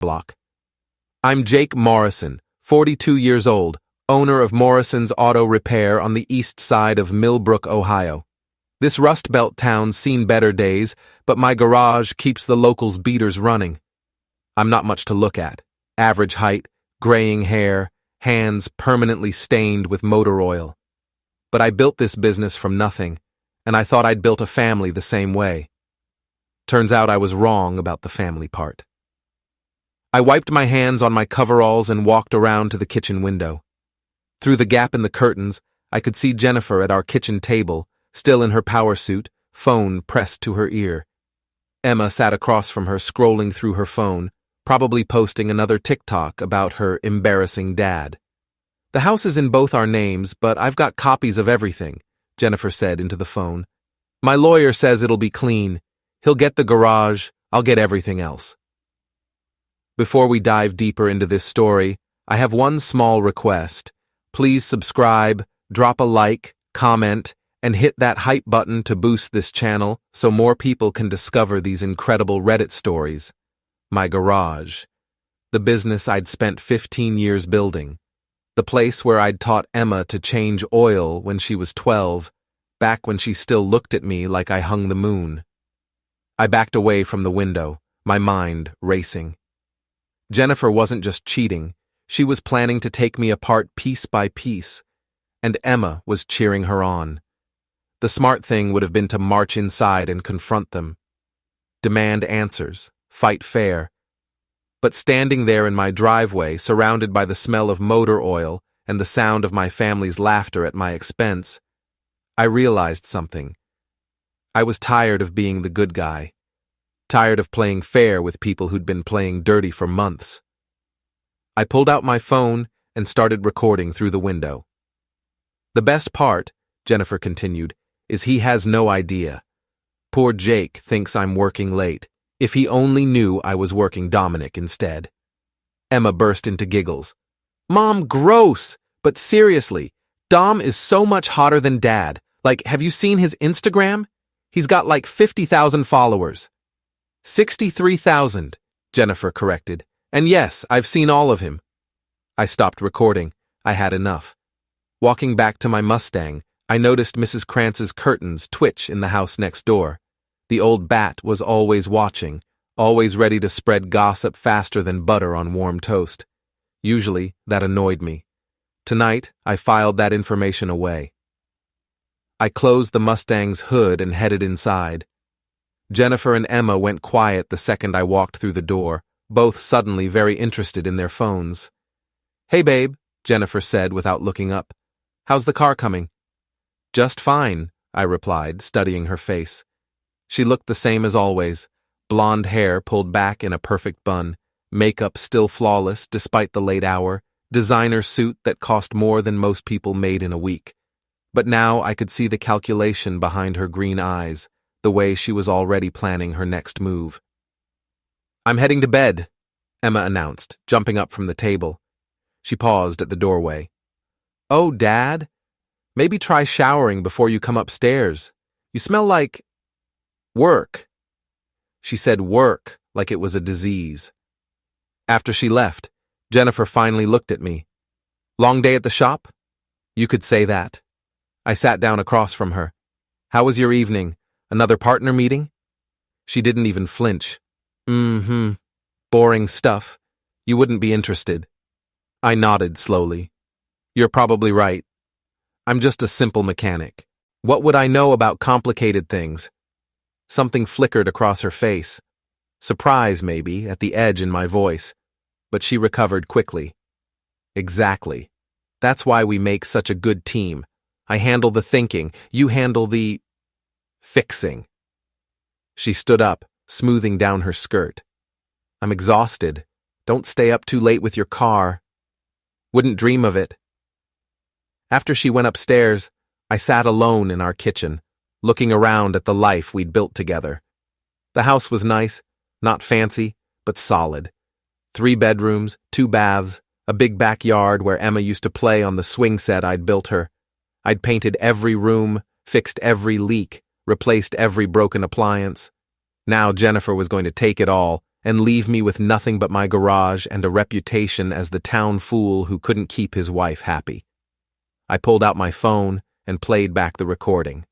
block. I'm Jake Morrison, 42 years old, owner of Morrison's Auto Repair on the east side of Millbrook, Ohio. This Rust Belt town's seen better days, but my garage keeps the locals' beaters running. I'm not much to look at. Average height, graying hair, hands permanently stained with motor oil. But I built this business from nothing, and I thought I'd built a family the same way. Turns out I was wrong about the family part. I wiped my hands on my coveralls and walked around to the kitchen window. Through the gap in the curtains, I could see Jennifer at our kitchen table, still in her power suit, phone pressed to her ear. Emma sat across from her, scrolling through her phone, probably posting another TikTok about her embarrassing dad. The house is in both our names, but I've got copies of everything, Jennifer said into the phone. My lawyer says it'll be clean. He'll get the garage, I'll get everything else. Before we dive deeper into this story, I have one small request. Please subscribe, drop a like, comment, and hit that hype button to boost this channel so more people can discover these incredible Reddit stories. My garage. The business I'd spent 15 years building. The place where I'd taught Emma to change oil when she was 12, back when she still looked at me like I hung the moon. I backed away from the window, my mind racing. Jennifer wasn't just cheating, she was planning to take me apart piece by piece, and Emma was cheering her on. The smart thing would have been to march inside and confront them. Demand answers, fight fair. But standing there in my driveway, surrounded by the smell of motor oil and the sound of my family's laughter at my expense, I realized something. I was tired of being the good guy. Tired of playing fair with people who'd been playing dirty for months. I pulled out my phone and started recording through the window. The best part, Jennifer continued, is he has no idea. Poor Jake thinks I'm working late. If he only knew I was working Dominic instead. Emma burst into giggles. Mom, gross! But seriously, Dom is so much hotter than Dad. Like, have you seen his Instagram? He's got like 50,000 followers. 63,000, Jennifer corrected. And yes, I've seen all of him. I stopped recording. I had enough. Walking back to my Mustang, I noticed Mrs. Krantz's curtains twitch in the house next door. The old bat was always watching, always ready to spread gossip faster than butter on warm toast. Usually, that annoyed me. Tonight, I filed that information away. I closed the Mustang's hood and headed inside. Jennifer and Emma went quiet the second I walked through the door, both suddenly very interested in their phones. Hey babe, Jennifer said without looking up. How's the car coming? Just fine, I replied, studying her face. She looked the same as always, blonde hair pulled back in a perfect bun, makeup still flawless despite the late hour, designer suit that cost more than most people made in a week. But now I could see the calculation behind her green eyes, the way she was already planning her next move. I'm heading to bed, Emma announced, jumping up from the table. She paused at the doorway. Oh, Dad? Maybe try showering before you come upstairs. You smell like... work. She said work like it was a disease. After she left, Jennifer finally looked at me. Long day at the shop? You could say that. I sat down across from her. How was your evening? Another partner meeting? She didn't even flinch. Boring stuff. You wouldn't be interested. I nodded slowly. You're probably right. I'm just a simple mechanic. What would I know about complicated things? Something flickered across her face. Surprise, maybe, at the edge in my voice. But she recovered quickly. Exactly. That's why we make such a good team. I handle the thinking, you handle the... fixing. She stood up, smoothing down her skirt. I'm exhausted. Don't stay up too late with your car. Wouldn't dream of it. After she went upstairs, I sat alone in our kitchen, looking around at the life we'd built together. The house was nice, not fancy, but solid. 3 bedrooms, 2 baths, a big backyard where Emma used to play on the swing set I'd built her. I'd painted every room, fixed every leak, replaced every broken appliance. Now Jennifer was going to take it all and leave me with nothing but my garage and a reputation as the town fool who couldn't keep his wife happy. I pulled out my phone and played back the recording.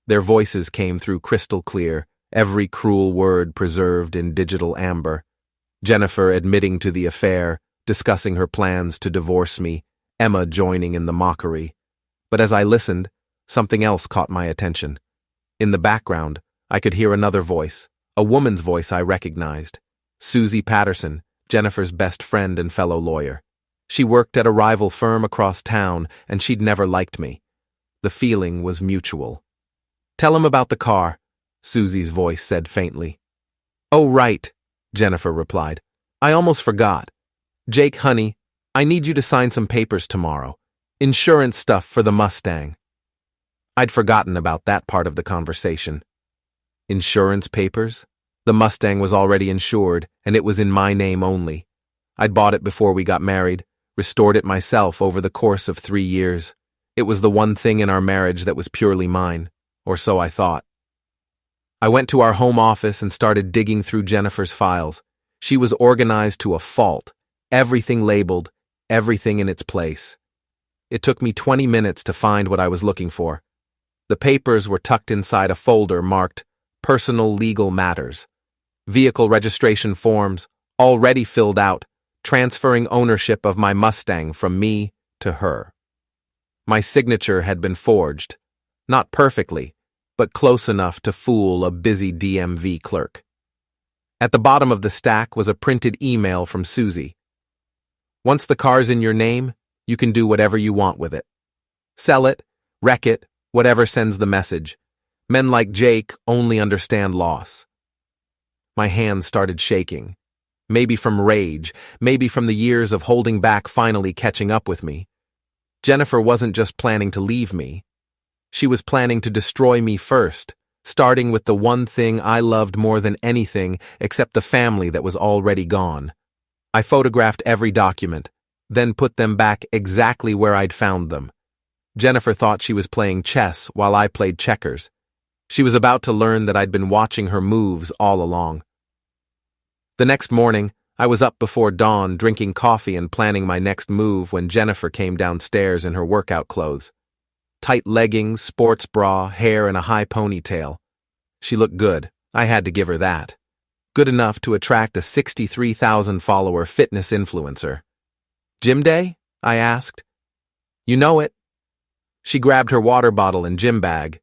Their voices came through crystal clear, every cruel word preserved in digital amber. Jennifer admitting to the affair, discussing her plans to divorce me, Emma joining in the mockery. But as I listened, something else caught my attention. In the background, I could hear another voice, a woman's voice I recognized. Susie Patterson, Jennifer's best friend and fellow lawyer. She worked at a rival firm across town, and she'd never liked me. The feeling was mutual. "Tell him about the car," Susie's voice said faintly. "Oh, right," Jennifer replied. "I almost forgot. Jake, honey, I need you to sign some papers tomorrow. Insurance stuff for the Mustang." I'd forgotten about that part of the conversation. Insurance papers? The Mustang was already insured, and it was in my name only. I'd bought it before we got married, restored it myself over the course of 3 years. It was the one thing in our marriage that was purely mine, or so I thought. I went to our home office and started digging through Jennifer's files. She was organized to a fault, everything labeled, everything in its place. It took me 20 minutes to find what I was looking for. The papers were tucked inside a folder marked Personal Legal Matters. Vehicle registration forms, already filled out, transferring ownership of my Mustang from me to her. My signature had been forged, not perfectly, but close enough to fool a busy DMV clerk. At the bottom of the stack was a printed email from Susie. "Once the car's in your name, you can do whatever you want with it. Sell it, wreck it, whatever sends the message. Men like Jake only understand loss." My hands started shaking. Maybe from rage, maybe from the years of holding back finally catching up with me. Jennifer wasn't just planning to leave me. She was planning to destroy me first, starting with the one thing I loved more than anything except the family that was already gone. I photographed every document, then put them back exactly where I'd found them. Jennifer thought she was playing chess while I played checkers. She was about to learn that I'd been watching her moves all along. The next morning, I was up before dawn drinking coffee and planning my next move when Jennifer came downstairs in her workout clothes. Tight leggings, sports bra, hair in a high ponytail. She looked good. I had to give her that. Good enough to attract a 63,000 follower fitness influencer. "Gym day?" I asked. "You know it." She grabbed her water bottle and gym bag.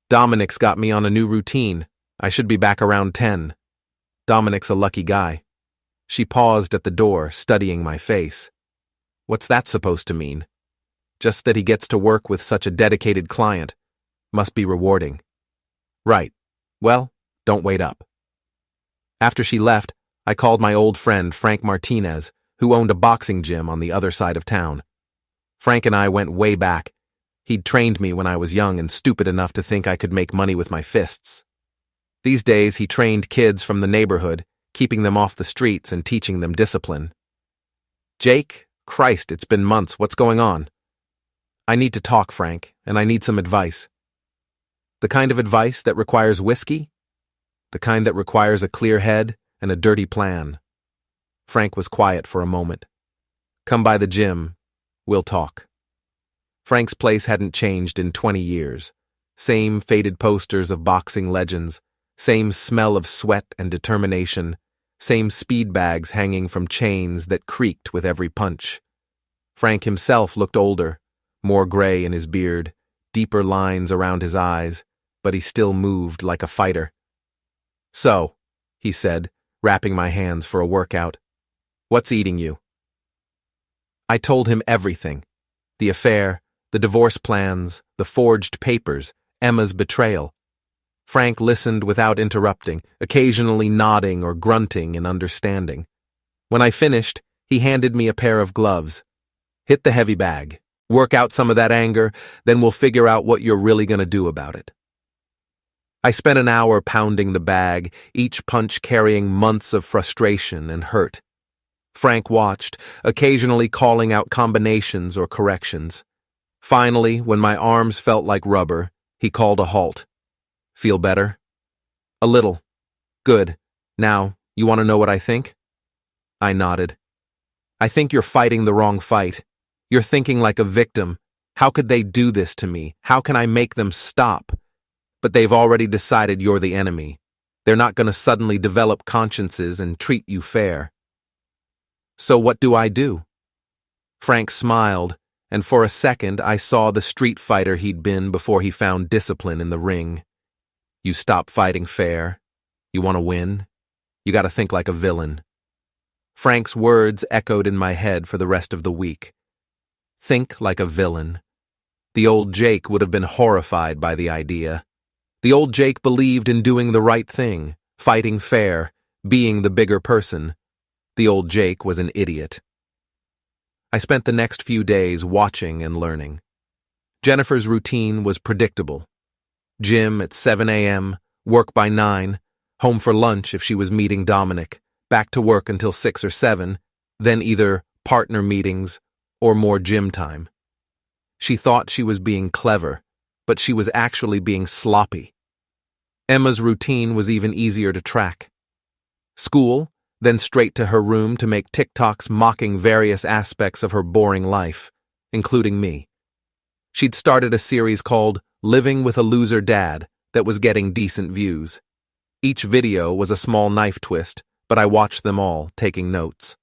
"Dominic's got me on a new routine. I should be back around 10. Dominic's a lucky guy." She paused at the door, studying my face. "What's that supposed to mean?" "Just that he gets to work with such a dedicated client. Must be rewarding." "Right. Well, don't wait up." After she left, I called my old friend Frank Martinez, who owned a boxing gym on the other side of town. Frank and I went way back. He'd trained me when I was young and stupid enough to think I could make money with my fists. These days, he trained kids from the neighborhood, keeping them off the streets and teaching them discipline. "Jake, Christ, it's been months. What's going on?" "I need to talk, Frank, and I need some advice." "The kind of advice that requires whiskey?" "The kind that requires a clear head and a dirty plan." Frank was quiet for a moment. "Come by the gym. We'll talk." Frank's place hadn't changed in 20 years. Same faded posters of boxing legends, same smell of sweat and determination, same speed bags hanging from chains that creaked with every punch. Frank himself looked older, more gray in his beard, deeper lines around his eyes, but he still moved like a fighter. "So," he said, wrapping my hands for a workout, "what's eating you?" I told him everything. The affair, the divorce plans, the forged papers, Emma's betrayal. Frank listened without interrupting, occasionally nodding or grunting in understanding. When I finished, he handed me a pair of gloves. "Hit the heavy bag. Work out some of that anger, then we'll figure out what you're really going to do about it." I spent an hour pounding the bag, each punch carrying months of frustration and hurt. Frank watched, occasionally calling out combinations or corrections. Finally, when my arms felt like rubber, he called a halt. "Feel better?" "A little." "Good. Now, You want to know what I think? I nodded. I think you're fighting the wrong fight. You're thinking like a victim. How could they do this to me? How can I make them stop? But they've already decided you're the enemy. They're not going to suddenly develop consciences and treat you fair. So what do I do? Frank smiled, and for a second I saw the street fighter he'd been before he found discipline in the ring. You stop fighting fair. You want to win? You got to think like a villain. Frank's words echoed in my head for the rest of the week. Think like a villain. The old Jake would have been horrified by the idea. The old Jake believed in doing the right thing, fighting fair, being the bigger person. The old Jake was an idiot. I spent the next few days watching and learning. Jennifer's routine was predictable. Gym at 7 a.m., work by 9, home for lunch if she was meeting Dominic, back to work until 6 or 7, then either partner meetings or more gym time. She thought she was being clever, but she was actually being sloppy. Emma's routine was even easier to track. School, then straight to her room to make TikToks mocking various aspects of her boring life, including me. She'd started a series called Living with a Loser Dad that was getting decent views. Each video was a small knife twist, but I watched them all, taking notes.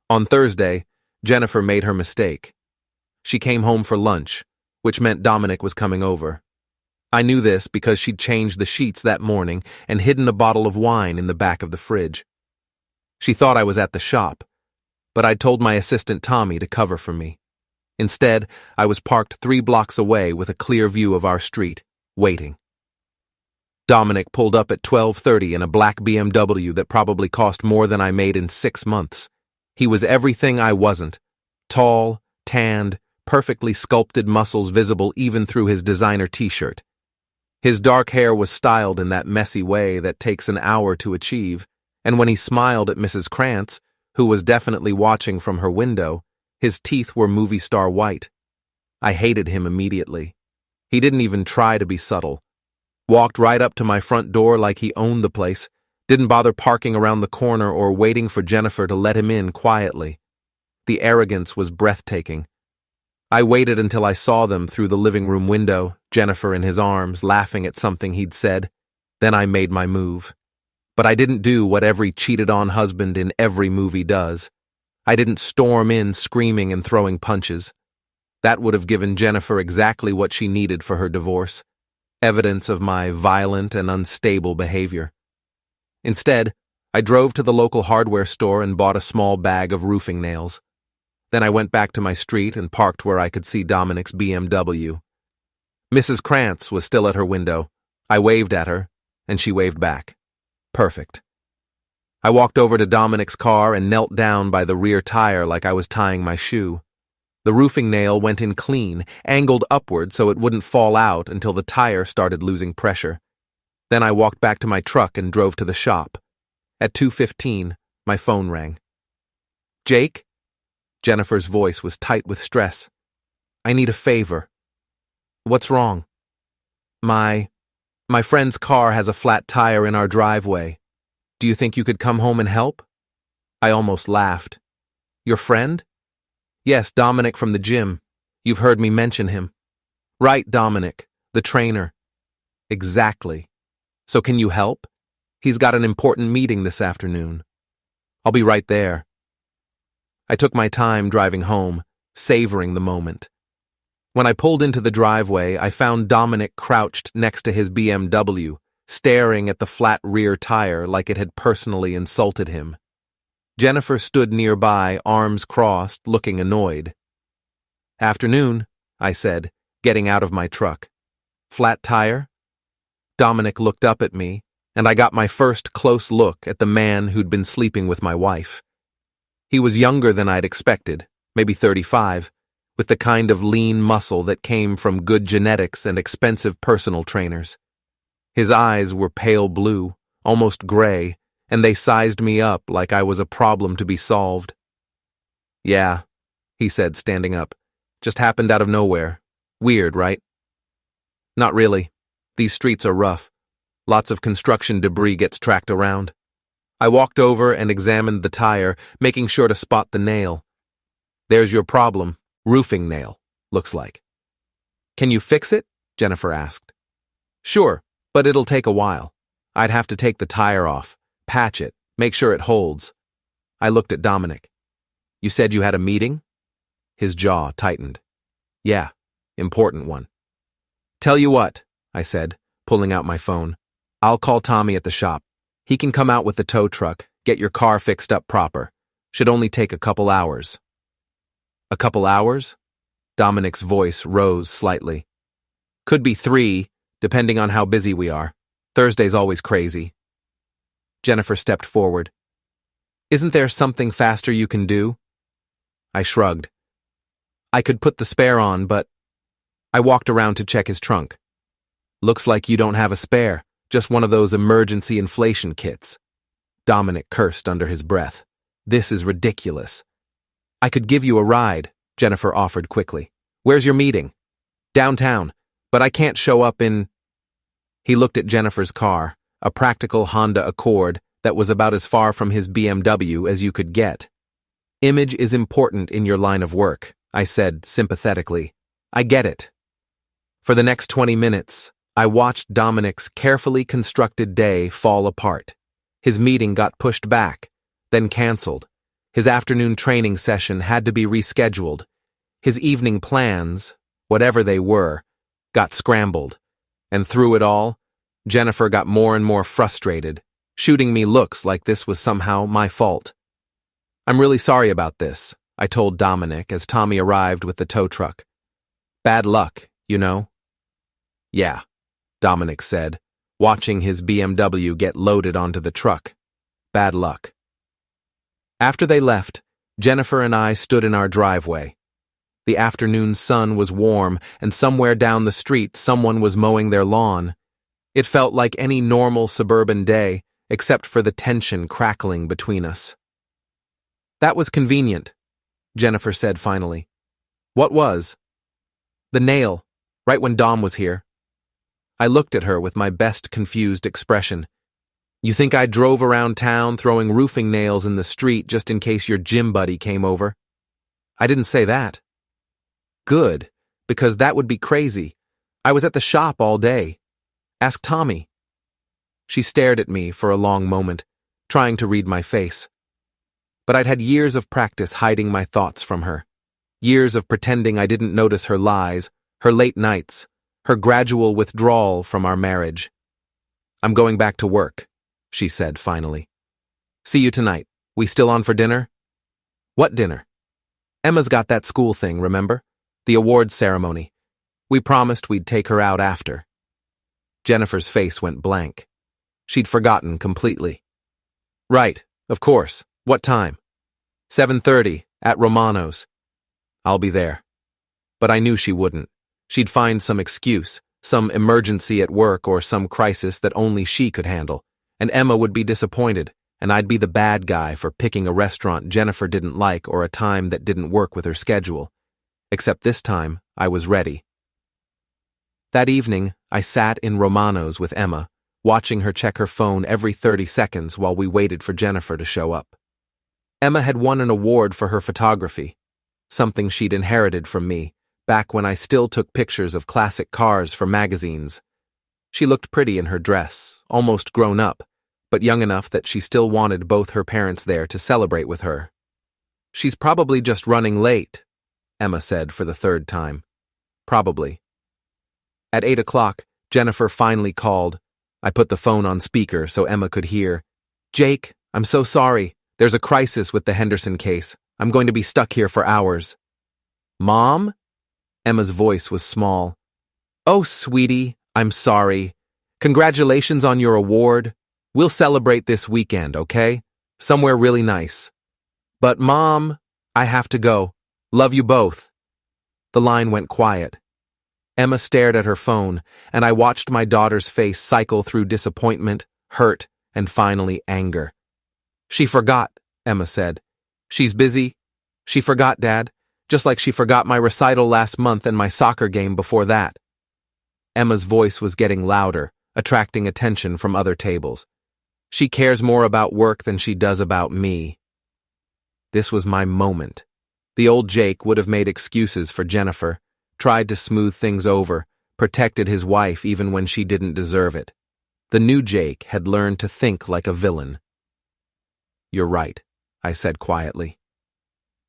On Thursday, Jennifer made her mistake. She came home for lunch, which meant Dominic was coming over. I knew this because she'd changed the sheets that morning and hidden a bottle of wine in the back of the fridge. She thought I was at the shop, but I'd told my assistant Tommy to cover for me. Instead, I was parked 3 blocks away with a clear view of our street, waiting. Dominic pulled up at 12:30 in a black BMW that probably cost more than I made in 6 months. He was everything I wasn't. Tall, tanned, perfectly sculpted muscles visible even through his designer t-shirt. His dark hair was styled in that messy way that takes an hour to achieve, and when he smiled at Mrs. Krantz, who was definitely watching from her window, his teeth were movie star white. I hated him immediately. He didn't even try to be subtle. Walked right up to my front door like he owned the place, didn't bother parking around the corner or waiting for Jennifer to let him in quietly. The arrogance was breathtaking. I waited until I saw them through the living room window, Jennifer in his arms, laughing at something he'd said. Then I made my move. But I didn't do what every cheated-on husband in every movie does. I didn't storm in screaming and throwing punches. That would have given Jennifer exactly what she needed for her divorce, evidence of my violent and unstable behavior. Instead, I drove to the local hardware store and bought a small bag of roofing nails. Then I went back to my street and parked where I could see Dominic's BMW. Mrs. Krantz was still at her window. I waved at her, and she waved back. Perfect. I walked over to Dominic's car and knelt down by the rear tire like I was tying my shoe. The roofing nail went in clean, angled upward so it wouldn't fall out until the tire started losing pressure. Then I walked back to my truck and drove to the shop. At 2:15, my phone rang. Jake? Jennifer's voice was tight with stress. I need a favor. What's wrong? My friend's car has a flat tire in our driveway. Do you think you could come home and help? I almost laughed. Your friend? Yes, Dominic from the gym. You've heard me mention him. Right, Dominic, the trainer. Exactly. So can you help? He's got an important meeting this afternoon. I'll be right there. I took my time driving home, savoring the moment. When I pulled into the driveway, I found Dominic crouched next to his BMW, staring at the flat rear tire like it had personally insulted him. Jennifer stood nearby, arms crossed, looking annoyed. Afternoon, I said, getting out of my truck. Flat tire? Dominic looked up at me, and I got my first close look at the man who'd been sleeping with my wife. He was younger than I'd expected, maybe 35, with the kind of lean muscle that came from good genetics and expensive personal trainers. His eyes were pale blue, almost gray, and they sized me up like I was a problem to be solved. Yeah, he said, standing up. Just happened out of nowhere. Weird, right? Not really. These streets are rough. Lots of construction debris gets tracked around. I walked over and examined the tire, making sure to spot the nail. There's your problem. Roofing nail, looks like. Can you fix it? Jennifer asked. Sure, but it'll take a while. I'd have to take the tire off, patch it, make sure it holds. I looked at Dominic. You said you had a meeting? His jaw tightened. Yeah, important one. Tell you what, I said, pulling out my phone. I'll call Tommy at the shop. He can come out with the tow truck, get your car fixed up proper. Should only take a couple hours. A couple hours? Dominic's voice rose slightly. Could be 3, depending on how busy we are. Thursday's always crazy. Jennifer stepped forward. Isn't there something faster you can do? I shrugged. I could put the spare on, but... I walked around to check his trunk. Looks like you don't have a spare, just one of those emergency inflation kits. Dominic cursed under his breath. This is ridiculous. I could give you a ride, Jennifer offered quickly. Where's your meeting? Downtown, but I can't show up in... He looked at Jennifer's car, a practical Honda Accord that was about as far from his BMW as you could get. Image is important in your line of work, I said sympathetically. I get it. For the next 20 minutes, I watched Dominic's carefully constructed day fall apart. His meeting got pushed back, then canceled. His afternoon training session had to be rescheduled. His evening plans, whatever they were, got scrambled. And through it all, Jennifer got more and more frustrated, shooting me looks like this was somehow my fault. I'm really sorry about this, I told Dominic as Tommy arrived with the tow truck. Bad luck, you know? Yeah, Dominic said, watching his BMW get loaded onto the truck. Bad luck. After they left, Jennifer and I stood in our driveway. The afternoon sun was warm, and somewhere down the street someone was mowing their lawn. It felt like any normal suburban day, except for the tension crackling between us. That was convenient, Jennifer said finally. What was? The nail, right when Dom was here. I looked at her with my best confused expression. You think I drove around town throwing roofing nails in the street just in case your gym buddy came over? I didn't say that. Good, because that would be crazy. I was at the shop all day. Ask Tommy. She stared at me for a long moment, trying to read my face. But I'd had years of practice hiding my thoughts from her. Years of pretending I didn't notice her lies, her late nights, her gradual withdrawal from our marriage. I'm going back to work, she said finally. See you tonight. We still on for dinner? What dinner? Emma's got that school thing, remember? The awards ceremony. We promised we'd take her out after. Jennifer's face went blank. She'd forgotten completely. Right, of course. What time? 7:30, at Romano's. I'll be there. But I knew she wouldn't. She'd find some excuse, some emergency at work or some crisis that only she could handle, and Emma would be disappointed, and I'd be the bad guy for picking a restaurant Jennifer didn't like or a time that didn't work with her schedule. Except this time, I was ready. That evening, I sat in Romano's with Emma, watching her check her phone every 30 seconds while we waited for Jennifer to show up. Emma had won an award for her photography, something she'd inherited from me, back when I still took pictures of classic cars for magazines. She looked pretty in her dress, almost grown up, but young enough that she still wanted both her parents there to celebrate with her. She's probably just running late, Emma said for the 3rd time. Probably. At 8 o'clock, Jennifer finally called. I put the phone on speaker so Emma could hear. Jake, I'm so sorry. There's a crisis with the Henderson case. I'm going to be stuck here for hours. Mom? Emma's voice was small. Oh, sweetie, I'm sorry. Congratulations on your award. We'll celebrate this weekend, okay? Somewhere really nice. But Mom, I have to go. Love you both. The line went quiet. Emma stared at her phone, and I watched my daughter's face cycle through disappointment, hurt, and finally anger. She forgot, Emma said. She's busy. She forgot, Dad, just like she forgot my recital last month and my soccer game before that. Emma's voice was getting louder, attracting attention from other tables. She cares more about work than she does about me. This was my moment. The old Jake would have made excuses for Jennifer, tried to smooth things over, protected his wife even when she didn't deserve it. The new Jake had learned to think like a villain. "You're right," I said quietly.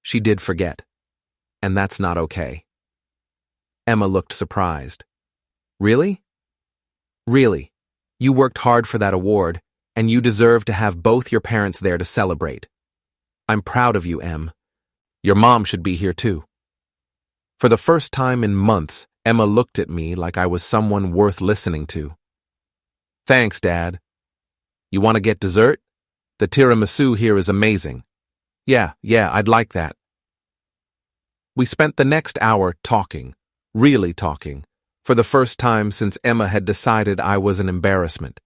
"She did forget. And that's not okay." Emma looked surprised. "Really?" "Really. You worked hard for that award, and you deserve to have both your parents there to celebrate. I'm proud of you, Em. Your mom should be here too." For the first time in months, Emma looked at me like I was someone worth listening to. "Thanks, Dad. You want to get dessert? The tiramisu here is amazing." Yeah, I'd like that." We spent the next hour talking, really talking, for the first time since Emma had decided I was an embarrassment.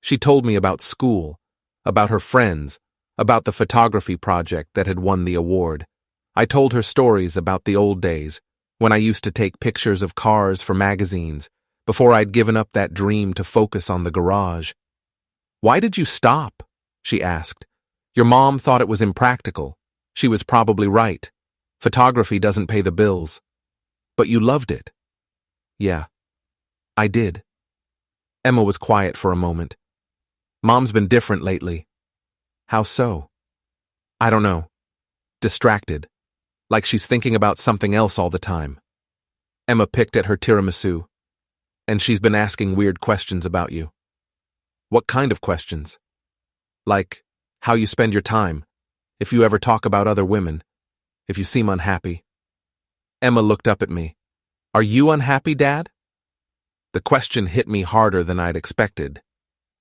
She told me about school, about her friends, about the photography project that had won the award. I told her stories about the old days, when I used to take pictures of cars for magazines, before I'd given up that dream to focus on the garage. "Why did you stop?" she asked. "Your mom thought it was impractical. She was probably right. Photography doesn't pay the bills. But you loved it." "Yeah, I did." Emma was quiet for a moment. "Mom's been different lately." "How so?" "I don't know. Distracted. Like she's thinking about something else all the time." Emma picked at her tiramisu. "And she's been asking weird questions about you." "What kind of questions?" "Like, how you spend your time, if you ever talk about other women, if you seem unhappy." Emma looked up at me. "Are you unhappy, Dad?" The question hit me harder than I'd expected.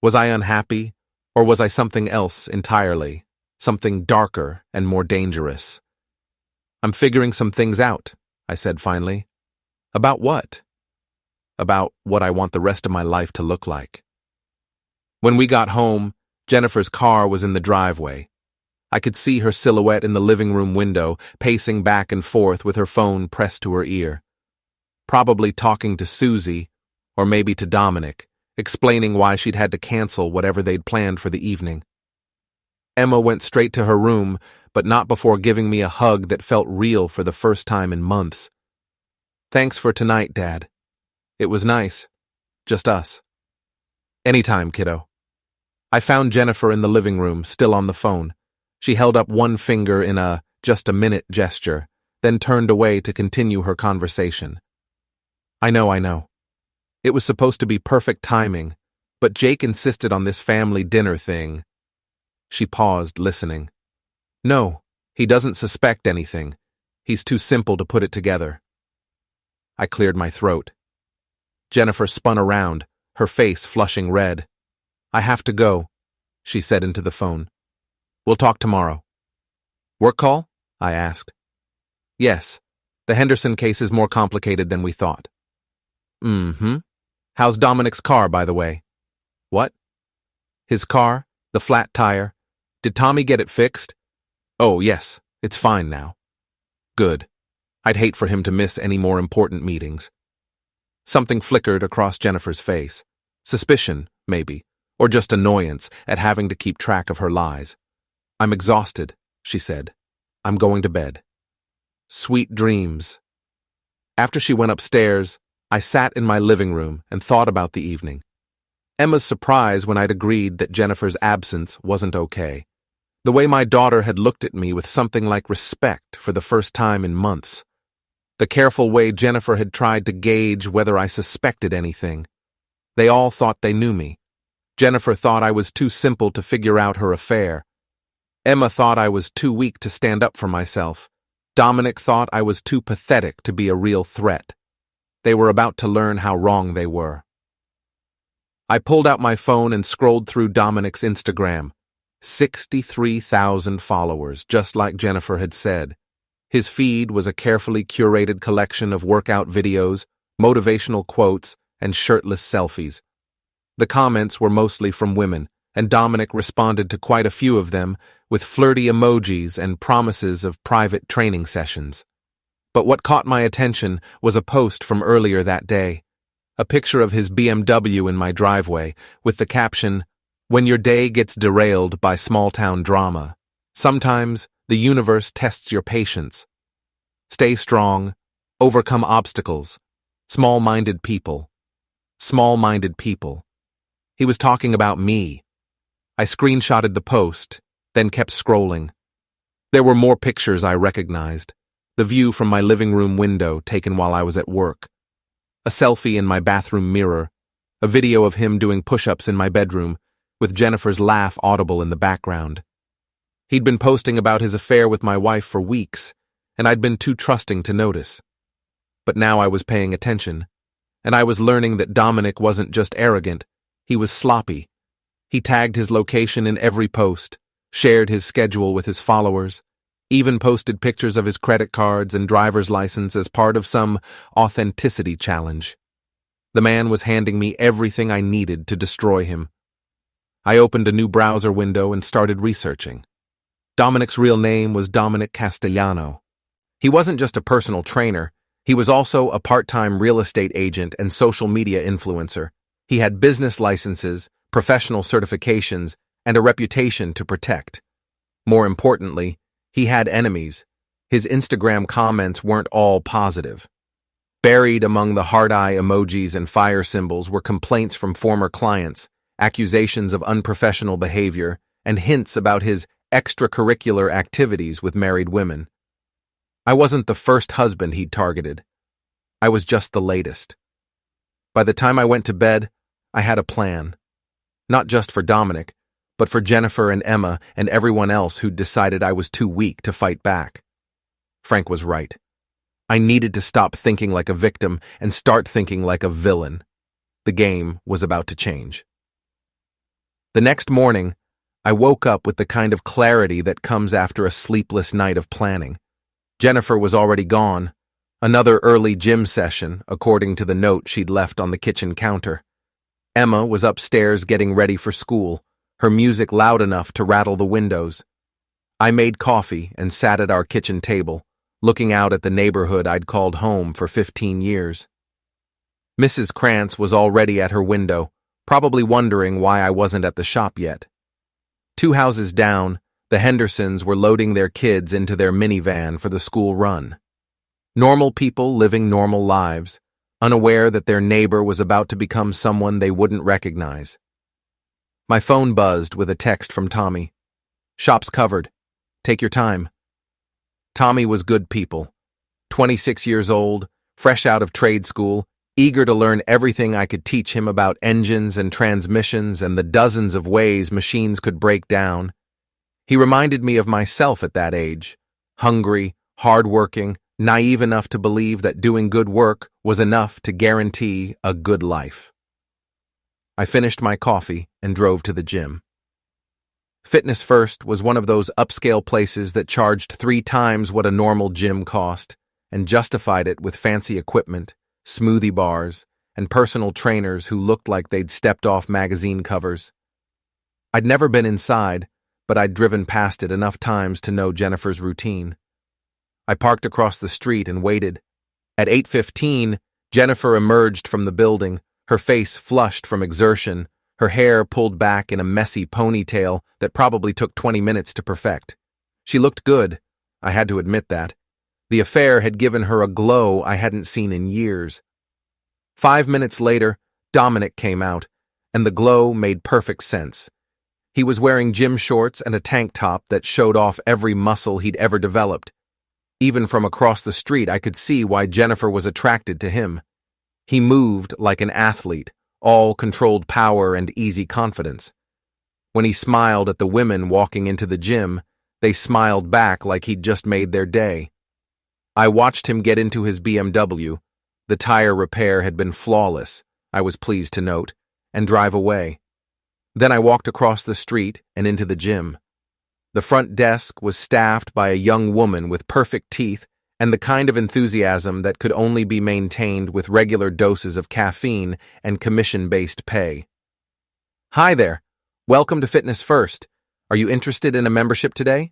Was I unhappy, or was I something else entirely, something darker and more dangerous? "I'm figuring some things out," I said finally. "About what?" "About what I want the rest of my life to look like." When we got home, Jennifer's car was in the driveway. I could see her silhouette in the living room window, pacing back and forth with her phone pressed to her ear. Probably talking to Susie, or maybe to Dominic, explaining why she'd had to cancel whatever they'd planned for the evening. Emma went straight to her room, but not before giving me a hug that felt real for the first time in months. "Thanks for tonight, Dad. It was nice. Just us." "Anytime, kiddo." I found Jennifer in the living room, still on the phone. She held up one finger in a "just a minute" gesture, then turned away to continue her conversation. I know. It was supposed to be perfect timing, but Jake insisted on this family dinner thing." She paused, listening. "No, he doesn't suspect anything. He's too simple to put it together." I cleared my throat. Jennifer spun around, her face flushing red. "I have to go," she said into the phone. "We'll talk tomorrow." "Work call?" I asked. "Yes. The Henderson case is more complicated than we thought." "Mm-hmm. How's Dominic's car, by the way?" "What?" "His car, the flat tire. Did Tommy get it fixed?" "Oh, yes. It's fine now." "Good. I'd hate for him to miss any more important meetings." Something flickered across Jennifer's face. Suspicion, maybe, or just annoyance at having to keep track of her lies. "I'm exhausted," she said. "I'm going to bed." Sweet dreams. After she went upstairs, I sat in my living room and thought about the evening. Emma's surprise when I'd agreed that Jennifer's absence wasn't okay. The way my daughter had looked at me with something like respect for the first time in months. The careful way Jennifer had tried to gauge whether I suspected anything. They all thought they knew me. Jennifer thought I was too simple to figure out her affair. Emma thought I was too weak to stand up for myself. Dominic thought I was too pathetic to be a real threat. They were about to learn how wrong they were. I pulled out my phone and scrolled through Dominic's Instagram. 63,000 followers, just like Jennifer had said. His feed was a carefully curated collection of workout videos, motivational quotes, and shirtless selfies. The comments were mostly from women, and Dominic responded to quite a few of them with flirty emojis and promises of private training sessions. But what caught my attention was a post from earlier that day, a picture of his BMW in my driveway with the caption, When your day gets derailed by small-town drama, sometimes the universe tests your patience. Stay strong, overcome obstacles, small-minded people. Small-minded people. He was talking about me. I screenshotted the post, then kept scrolling. There were more pictures I recognized. The view from my living room window taken while I was at work. A selfie in my bathroom mirror. A video of him doing push-ups in my bedroom, with Jennifer's laugh audible in the background. He'd been posting about his affair with my wife for weeks, and I'd been too trusting to notice. But now I was paying attention, and I was learning that Dominic wasn't just arrogant, he was sloppy. He tagged his location in every post, shared his schedule with his followers, even posted pictures of his credit cards and driver's license as part of some authenticity challenge. The man was handing me everything I needed to destroy him. I opened a new browser window and started researching. Dominic's real name was Dominic Castellano. He wasn't just a personal trainer, he was also a part-time real estate agent and social media influencer. He had business licenses, professional certifications, and a reputation to protect. More importantly, he had enemies. His Instagram comments weren't all positive. Buried among the heart-eye emojis and fire symbols were complaints from former clients, accusations of unprofessional behavior, and hints about his extracurricular activities with married women. I wasn't the first husband he'd targeted. I was just the latest. By the time I went to bed, I had a plan. Not just for Dominic, but for Jennifer and Emma and everyone else who'd decided I was too weak to fight back. Frank was right. I needed to stop thinking like a victim and start thinking like a villain. The game was about to change. The next morning, I woke up with the kind of clarity that comes after a sleepless night of planning. Jennifer was already gone. Another early gym session, according to the note she'd left on the kitchen counter. Emma was upstairs getting ready for school, her music loud enough to rattle the windows. I made coffee and sat at our kitchen table, looking out at the neighborhood I'd called home for 15 years. Mrs. Krantz was already at her window, probably wondering why I wasn't at the shop yet. 2 houses down, the Hendersons were loading their kids into their minivan for the school run. Normal people living normal lives, unaware that their neighbor was about to become someone they wouldn't recognize. My phone buzzed with a text from Tommy. "Shop's covered. Take your time." Tommy was good people. 26 years old, fresh out of trade school, eager to learn everything I could teach him about engines and transmissions and the dozens of ways machines could break down. He reminded me of myself at that age, hungry, hardworking, naive enough to believe that doing good work was enough to guarantee a good life. I finished my coffee and drove to the gym. Fitness First was one of those upscale places that charged 3 times what a normal gym cost and justified it with fancy equipment, smoothie bars, and personal trainers who looked like they'd stepped off magazine covers. I'd never been inside, but I'd driven past it enough times to know Jennifer's routine. I parked across the street and waited. At 8:15, Jennifer emerged from the building, her face flushed from exertion, her hair pulled back in a messy ponytail that probably took 20 minutes to perfect. She looked good, I had to admit that. The affair had given her a glow I hadn't seen in years. 5 minutes later, Dominic came out, and the glow made perfect sense. He was wearing gym shorts and a tank top that showed off every muscle he'd ever developed. Even from across the street, I could see why Jennifer was attracted to him. He moved like an athlete, all controlled power and easy confidence. When he smiled at the women walking into the gym, they smiled back like he'd just made their day. I watched him get into his BMW, the tire repair had been flawless, I was pleased to note, and drive away. Then I walked across the street and into the gym. The front desk was staffed by a young woman with perfect teeth and the kind of enthusiasm that could only be maintained with regular doses of caffeine and commission-based pay. "Hi there. Welcome to Fitness First. Are you interested in a membership today?"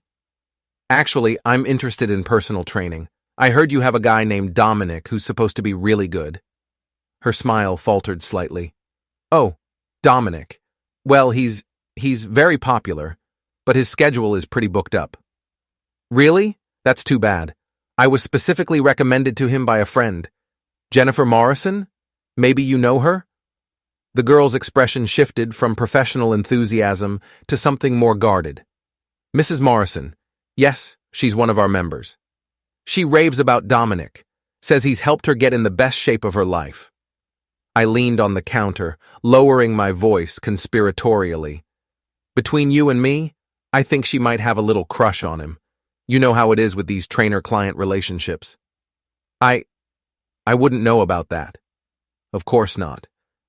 "Actually, I'm interested in personal training. I heard you have a guy named Dominic who's supposed to be really good." Her smile faltered slightly. "Oh, Dominic. Well, he's he's very popular, but his schedule is pretty booked up. Really? That's too bad. I was specifically recommended to him by a friend. Jennifer Morrison? Maybe you know her? The girl's expression shifted from professional enthusiasm to something more guarded. Mrs. Morrison. Yes, she's one of our members. She raves about Dominic, says he's helped her get in the best shape of her life. I leaned on the counter, lowering my voice conspiratorially. Between you and me, I think she might have a little crush on him. You know how it is with these trainer-client relationships. I wouldn't know about that. Of course not.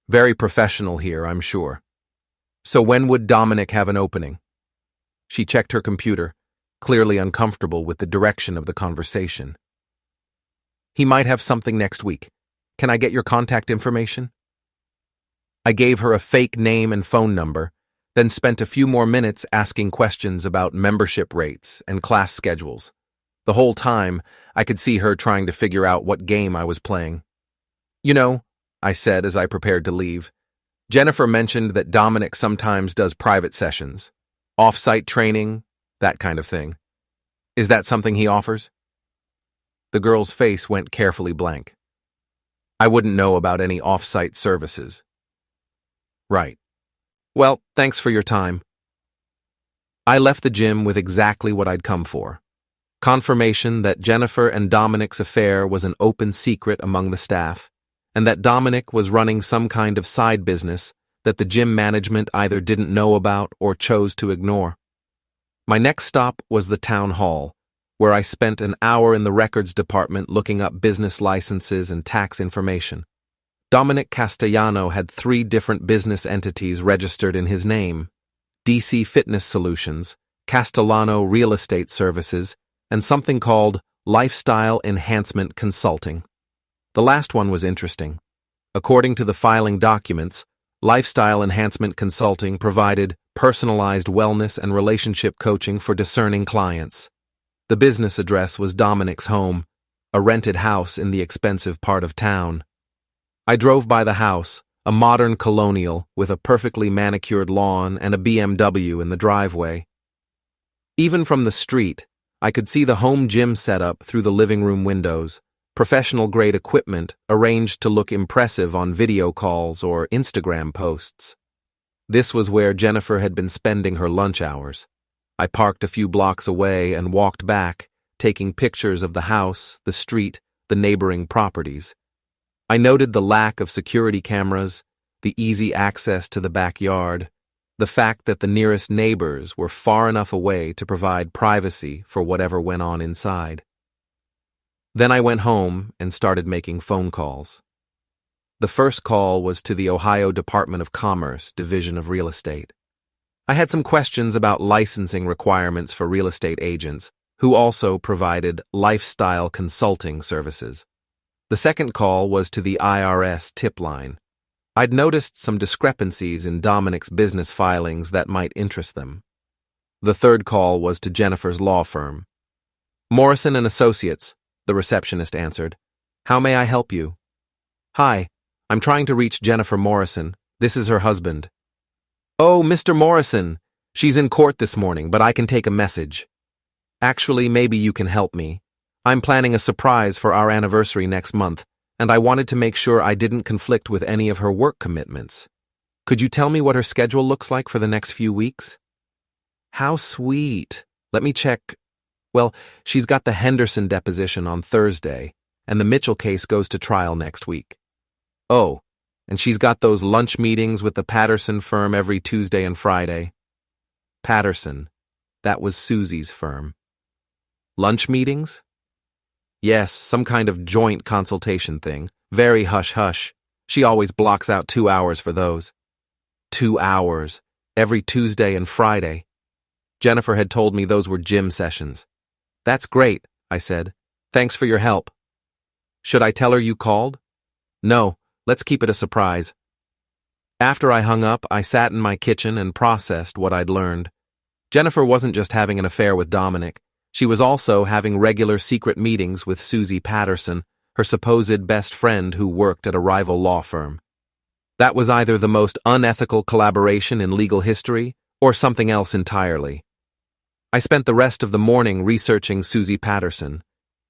Very professional here, I'm sure. So when would Dominic have an opening? She checked her computer, clearly uncomfortable with the direction of the conversation. He might have something next week. Can I get your contact information? I gave her a fake name and phone number, then spent a few more minutes asking questions about membership rates and class schedules. The whole time, I could see her trying to figure out what game I was playing. You know, I said as I prepared to leave, Jennifer mentioned that Dominic sometimes does private sessions, off-site training, that kind of thing. Is that something he offers? The girl's face went carefully blank. I wouldn't know about any off-site services. Right. Well, thanks for your time. I left the gym with exactly what I'd come for. Confirmation that Jennifer and Dominic's affair was an open secret among the staff, and that Dominic was running some kind of side business that the gym management either didn't know about or chose to ignore. My next stop was the town hall, where I spent an hour in the records department looking up business licenses and tax information. Dominic Castellano had 3 different business entities registered in his name: DC Fitness Solutions, Castellano Real Estate Services, and something called Lifestyle Enhancement Consulting. The last one was interesting. According to the filing documents, Lifestyle Enhancement Consulting provided personalized wellness and relationship coaching for discerning clients. The business address was Dominic's home, a rented house in the expensive part of town. I drove by the house, a modern colonial with a perfectly manicured lawn and a BMW in the driveway. Even from the street, I could see the home gym setup through the living room windows, professional-grade equipment arranged to look impressive on video calls or Instagram posts. This was where Jennifer had been spending her lunch hours. I parked a few blocks away and walked back, taking pictures of the house, the street, the neighboring properties. I noted the lack of security cameras, the easy access to the backyard, the fact that the nearest neighbors were far enough away to provide privacy for whatever went on inside. Then I went home and started making phone calls. The first call was to the Ohio Department of Commerce, Division of Real Estate. I had some questions about licensing requirements for real estate agents, who also provided lifestyle consulting services. The second call was to the IRS tip line. I'd noticed some discrepancies in Dominic's business filings that might interest them. The third call was to Jennifer's law firm. Morrison and Associates, the receptionist answered. How may I help you? Hi, I'm trying to reach Jennifer Morrison. This is her husband. Oh, Mr. Morrison. She's in court this morning, but I can take a message. Actually, maybe you can help me. I'm planning a surprise for our anniversary next month, and I wanted to make sure I didn't conflict with any of her work commitments. Could you tell me what her schedule looks like for the next few weeks? How sweet. Let me check. Well, she's got the Henderson deposition on Thursday, and the Mitchell case goes to trial next week. Oh, and she's got those lunch meetings with the Patterson firm every Tuesday and Friday. Patterson. That was Susie's firm. Lunch meetings? Yes, some kind of joint consultation thing. Very hush-hush. She always blocks out 2 hours for those. 2 hours. Every Tuesday and Friday. Jennifer had told me those were gym sessions. That's great, I said. Thanks for your help. Should I tell her you called? No, let's keep it a surprise. After I hung up, I sat in my kitchen and processed what I'd learned. Jennifer wasn't just having an affair with Dominic. She was also having regular secret meetings with Susie Patterson, her supposed best friend who worked at a rival law firm. That was either the most unethical collaboration in legal history or something else entirely. I spent the rest of the morning researching Susie Patterson.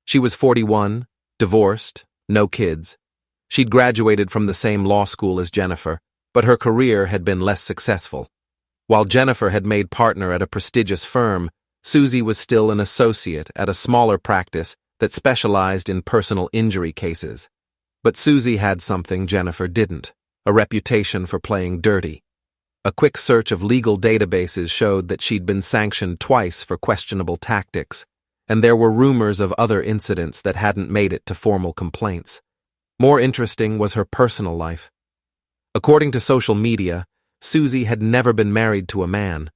She was 41, divorced, no kids. She'd graduated from the same law school as Jennifer, but her career had been less successful. While Jennifer had made partner at a prestigious firm, Susie was still an associate at a smaller practice that specialized in personal injury cases. But Susie had something Jennifer didn't: a reputation for playing dirty. A quick search of legal databases showed that she'd been sanctioned twice for questionable tactics, and there were rumors of other incidents that hadn't made it to formal complaints. More interesting was her personal life. According to social media, Susie had never been married to a man.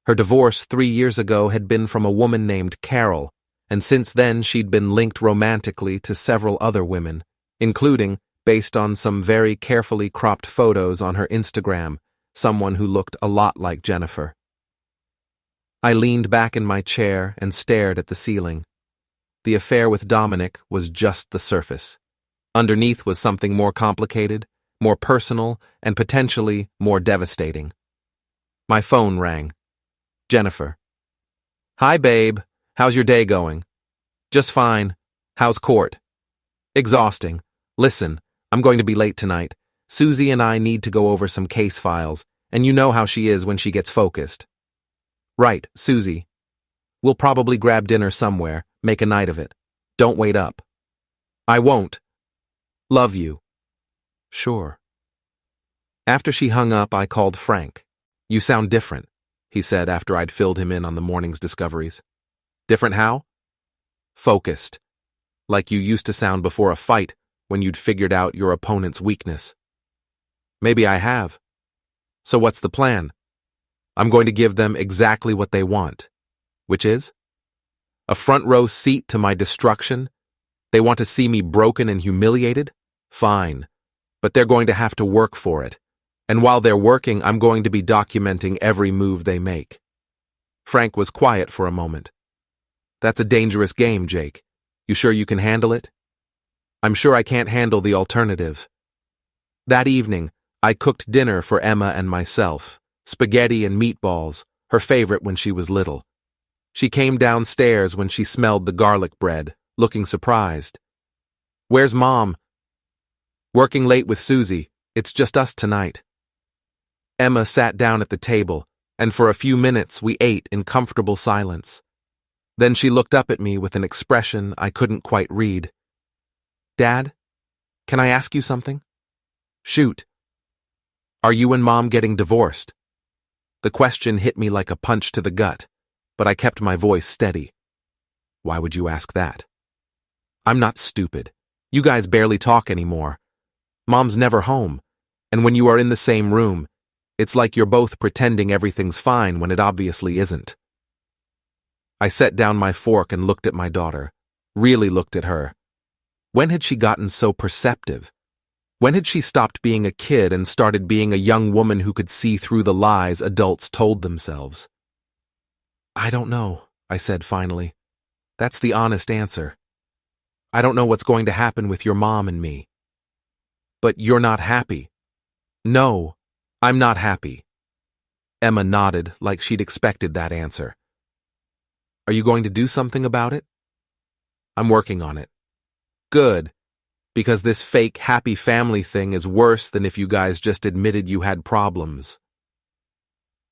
Her divorce 3 years ago had been from a woman named Carol, and since then she'd been linked romantically to several other women, including, based on some very carefully cropped photos on her Instagram, someone who looked a lot like Jennifer. I leaned back in my chair and stared at the ceiling. The affair with Dominic was just the surface. Underneath was something more complicated, more personal, and potentially more devastating. My phone rang. Jennifer. Hi, babe. How's your day going? Just fine. How's court? Exhausting. Listen, I'm going to be late tonight. Susie and I need to go over some case files, and you know how she is when she gets focused. Right, Susie. We'll probably grab dinner somewhere, make a night of it. Don't wait up. I won't. Love you. Sure. After she hung up, I called Frank. You sound different, he said after I'd filled him in on the morning's discoveries. Different how? Focused. Like you used to sound before a fight when you'd figured out your opponent's weakness. Maybe I have. So what's the plan? I'm going to give them exactly what they want. Which is? A front row seat to my destruction? They want to see me broken and humiliated? Fine. But they're going to have to work for it. And while they're working, I'm going to be documenting every move they make. Frank was quiet for a moment. That's a dangerous game, Jake. You sure you can handle it? I'm sure I can't handle the alternative. That evening, I cooked dinner for Emma and myself. Spaghetti and meatballs, her favorite when she was little. She came downstairs when she smelled the garlic bread, looking surprised. Where's Mom? Working late with Susie. It's just us tonight. Emma sat down at the table, and for a few minutes we ate in comfortable silence. Then she looked up at me with an expression I couldn't quite read. Dad, can I ask you something? Shoot. Are you and Mom getting divorced? The question hit me like a punch to the gut, but I kept my voice steady. Why would you ask that? I'm not stupid. You guys barely talk anymore. Mom's never home, and when you are in the same room, it's like you're both pretending everything's fine when it obviously isn't. I set down my fork and looked at my daughter, really looked at her. When had she gotten so perceptive? When had she stopped being a kid and started being a young woman who could see through the lies adults told themselves? I don't know, I said finally. That's the honest answer. I don't know what's going to happen with your mom and me. But you're not happy. No, I'm not happy. Emma nodded like she'd expected that answer. Are you going to do something about it? I'm working on it. Good. Because this fake happy family thing is worse than if you guys just admitted you had problems.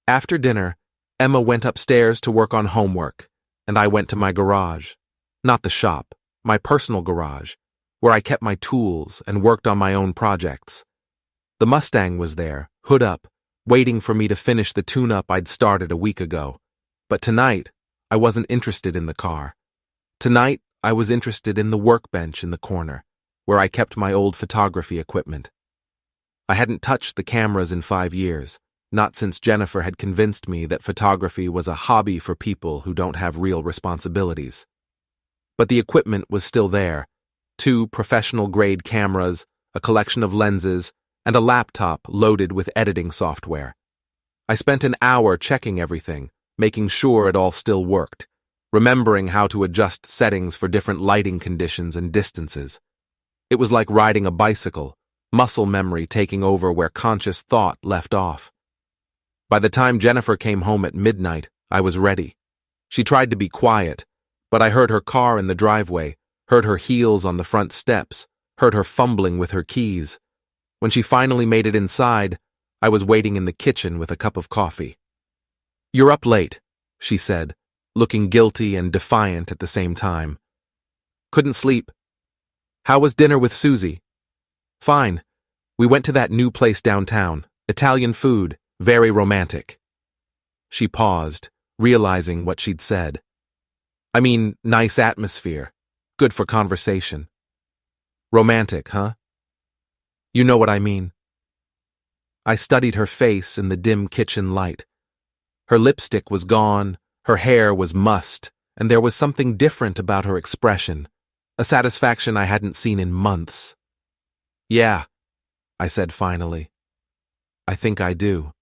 After dinner, Emma went upstairs to work on homework, and I went to my garage. Not the shop, my personal garage, where I kept my tools and worked on my own projects. The Mustang was there, hood up, waiting for me to finish the tune-up I'd started a week ago. But tonight, I wasn't interested in the car. Tonight, I was interested in the workbench in the corner, where I kept my old photography equipment. I hadn't touched the cameras in 5 years, not since Jennifer had convinced me that photography was a hobby for people who don't have real responsibilities. But the equipment was still there: 2 professional-grade cameras, a collection of lenses, and a laptop loaded with editing software. I spent an hour checking everything, making sure it all still worked, remembering how to adjust settings for different lighting conditions and distances. It was like riding a bicycle, muscle memory taking over where conscious thought left off. By the time Jennifer came home at midnight, I was ready. She tried to be quiet, but I heard her car in the driveway, heard her heels on the front steps, heard her fumbling with her keys. When she finally made it inside, I was waiting in the kitchen with a cup of coffee. "You're up late," she said, looking guilty and defiant at the same time. "Couldn't sleep. How was dinner with Susie?" "Fine. We went to that new place downtown. Italian food, very romantic." She paused, realizing what she'd said. "I mean, nice atmosphere. Good for conversation." "Romantic, huh?" "You know what I mean." I studied her face in the dim kitchen light. Her lipstick was gone, her hair was mussed, and there was something different about her expression, a satisfaction I hadn't seen in months. "Yeah," I said finally. "I think I do."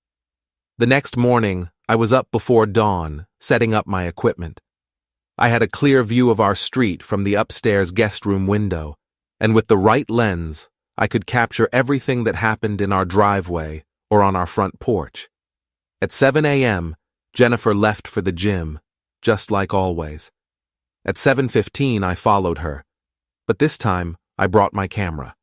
The next morning, I was up before dawn, setting up my equipment. I had a clear view of our street from the upstairs guest room window, and with the right lens, I could capture everything that happened in our driveway or on our front porch. At 7 a.m., Jennifer left for the gym, just like always. At 7:15, I followed her, but this time I brought my camera.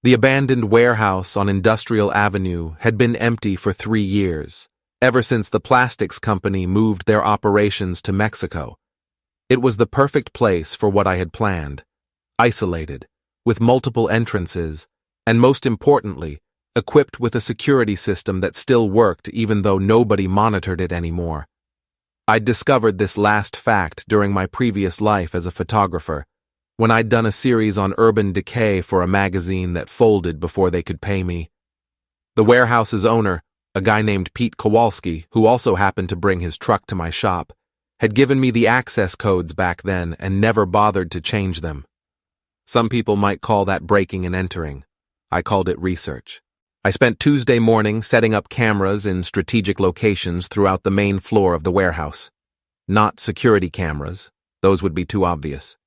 The abandoned warehouse on Industrial Avenue had been empty for 3 years, ever since the plastics company moved their operations to Mexico. It was the perfect place for what I had planned, isolated, with multiple entrances, and most importantly, equipped with a security system that still worked even though nobody monitored it anymore. I'd discovered this last fact during my previous life as a photographer, when I'd done a series on urban decay for a magazine that folded before they could pay me. The warehouse's owner, a guy named Pete Kowalski, who also happened to bring his truck to my shop, had given me the access codes back then and never bothered to change them. Some people might call that breaking and entering. I called it research. I spent Tuesday morning setting up cameras in strategic locations throughout the main floor of the warehouse. Not security cameras, those would be too obvious.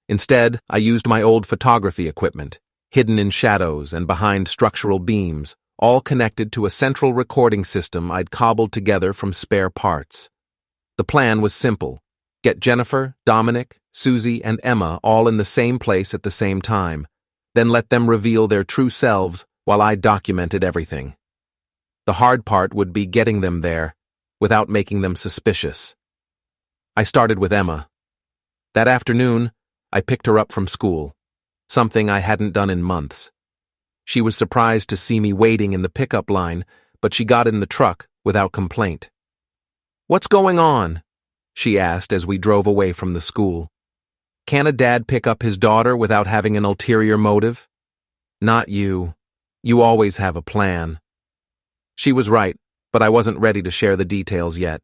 Instead, I used my old photography equipment, hidden in shadows and behind structural beams, all connected to a central recording system I'd cobbled together from spare parts. The plan was simple: get Jennifer, Dominic, Susie, and Emma all in the same place at the same time, then let them reveal their true selves while I documented everything. The hard part would be getting them there, without making them suspicious. I started with Emma. That afternoon, I picked her up from school, something I hadn't done in months. She was surprised to see me waiting in the pickup line, but she got in the truck without complaint. "What's going on?" she asked as we drove away from the school. "Can a dad pick up his daughter without having an ulterior motive?" "Not you. You always have a plan." She was right, but I wasn't ready to share the details yet.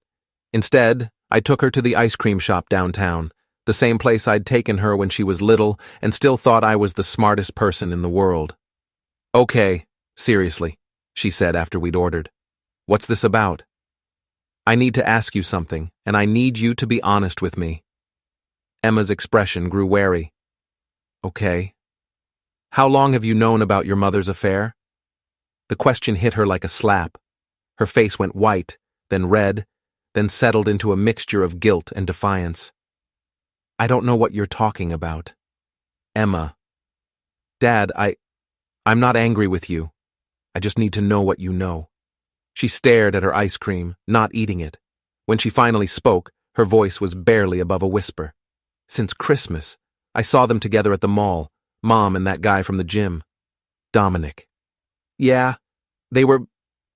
Instead, I took her to the ice cream shop downtown, the same place I'd taken her when she was little and still thought I was the smartest person in the world. "Okay, seriously," she said after we'd ordered. "What's this about?" "I need to ask you something, and I need you to be honest with me." Emma's expression grew wary. "Okay. How long have you known about your mother's affair?" The question hit her like a slap. Her face went white, then red, then settled into a mixture of guilt and defiance. "I don't know what you're talking about." "Emma." "Dad, I'm not angry with you. I just need to know what you know." She stared at her ice cream, not eating it. When she finally spoke, her voice was barely above a whisper. "Since Christmas, I saw them together at the mall, Mom and that guy from the gym. Dominic." "Yeah, they were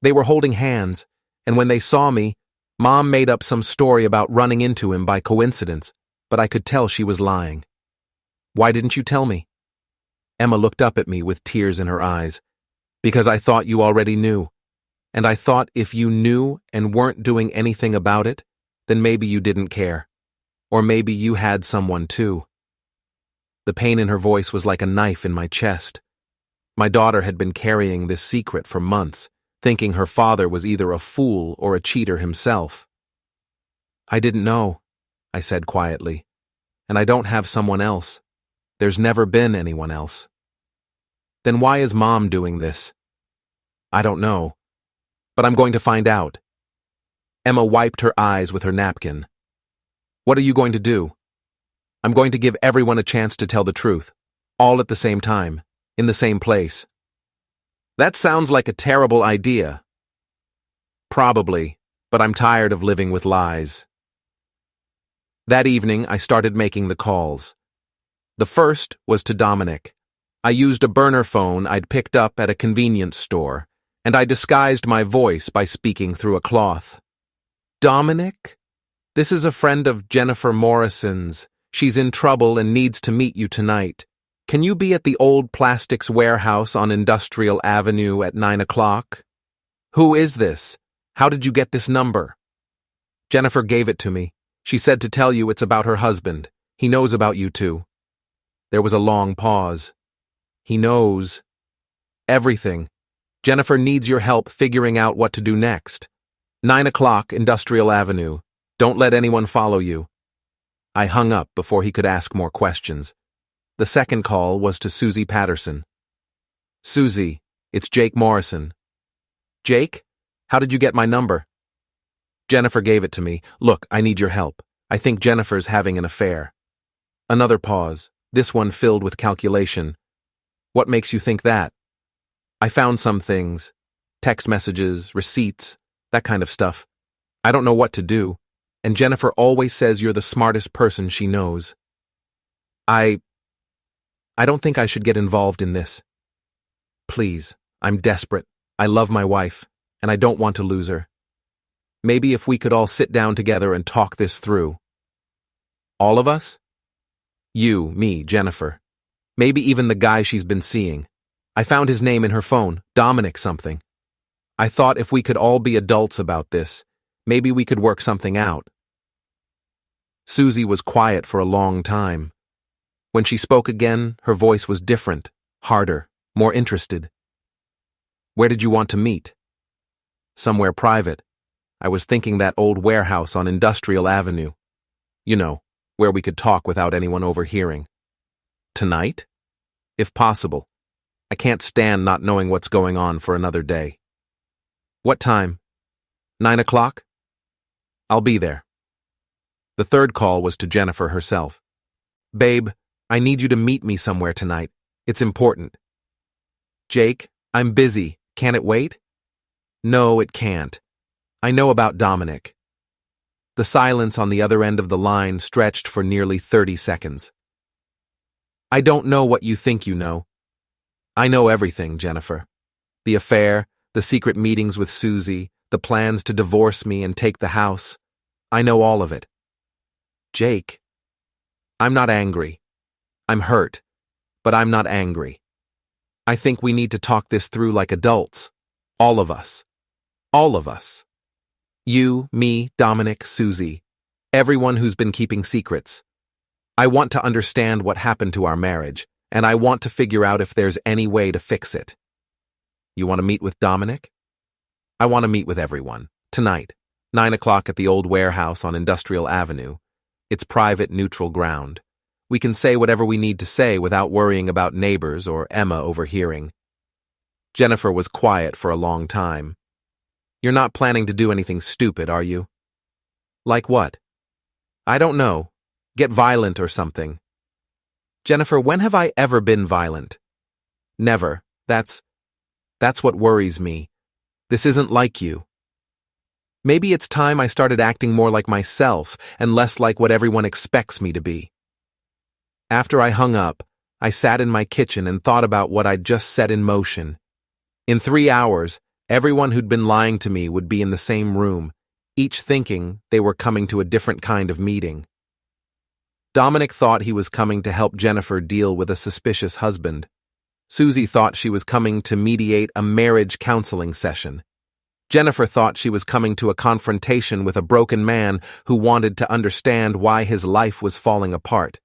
holding hands, and when they saw me, Mom made up some story about running into him by coincidence, but I could tell she was lying." "Why didn't you tell me?" Emma looked up at me with tears in her eyes. "Because I thought you already knew. And I thought if you knew and weren't doing anything about it, then maybe you didn't care. Or maybe you had someone too." The pain in her voice was like a knife in my chest. My daughter had been carrying this secret for months, thinking her father was either a fool or a cheater himself. "I didn't know," I said quietly. "And I don't have someone else. There's never been anyone else." "Then why is Mom doing this?" "I don't know. But I'm going to find out. Emma wiped her eyes with her napkin. What are you going to do? I'm going to give everyone a chance to tell the truth, all at the same time, in the same place. That sounds like a terrible idea. Probably, but I'm tired of living with lies. That evening, I started making the calls. The first was to Dominic. I used a burner phone I'd picked up at a convenience store, and I disguised my voice by speaking through a cloth. Dominic? This is a friend of Jennifer Morrison's. She's in trouble and needs to meet you tonight. Can you be at the old plastics warehouse on Industrial Avenue at 9 o'clock? Who is this? How did you get this number? Jennifer gave it to me. She said to tell you it's about her husband. He knows about you too. There was a long pause. He knows everything. Jennifer needs your help figuring out what to do next. 9 o'clock, Industrial Avenue. Don't let anyone follow you. I hung up before he could ask more questions. The second call was to Susie Patterson. Susie, it's Jake Morrison. Jake? How did you get my number? Jennifer gave it to me. Look, I need your help. I think Jennifer's having an affair. Another pause, this one filled with calculation. What makes you think that? I found some things. Text messages, receipts, that kind of stuff. I don't know what to do, and Jennifer always says you're the smartest person she knows. I don't think I should get involved in this. Please, I'm desperate. I love my wife, and I don't want to lose her. Maybe if we could all sit down together and talk this through. All of us? You, me, Jennifer. Maybe even the guy she's been seeing. I found his name in her phone, Dominic something. I thought if we could all be adults about this, maybe we could work something out. Susie was quiet for a long time. When she spoke again, her voice was different, harder, more interested. Where did you want to meet? Somewhere private. I was thinking that old warehouse on Industrial Avenue. You know, where we could talk without anyone overhearing. Tonight? If possible. I can't stand not knowing what's going on for another day. What time? 9 o'clock? I'll be there. The third call was to Jennifer herself. Babe, I need you to meet me somewhere tonight. It's important. Jake, I'm busy. Can it wait? No, it can't. I know about Dominic. The silence on the other end of the line stretched for nearly 30 seconds. I don't know what you think you know. I know everything, Jennifer. The affair, the secret meetings with Susie, the plans to divorce me and take the house. I know all of it. Jake, I'm not angry. I'm hurt, but I'm not angry. I think we need to talk this through like adults. All of us. All of us. You, me, Dominic, Susie. Everyone who's been keeping secrets. I want to understand what happened to our marriage, and I want to figure out if there's any way to fix it. You want to meet with Dominic? I want to meet with everyone. Tonight, 9 o'clock at the old warehouse on Industrial Avenue. It's private, neutral ground. We can say whatever we need to say without worrying about neighbors or Emma overhearing. Jennifer was quiet for a long time. You're not planning to do anything stupid, are you? Like what? I don't know. Get violent or something. Jennifer, when have I ever been violent? Never. That's what worries me. This isn't like you. Maybe it's time I started acting more like myself and less like what everyone expects me to be. After I hung up, I sat in my kitchen and thought about what I'd just set in motion. In 3 hours, everyone who'd been lying to me would be in the same room, each thinking they were coming to a different kind of meeting. Dominic thought he was coming to help Jennifer deal with a suspicious husband. Susie thought she was coming to mediate a marriage counseling session. Jennifer thought she was coming to a confrontation with a broken man who wanted to understand why his life was falling apart.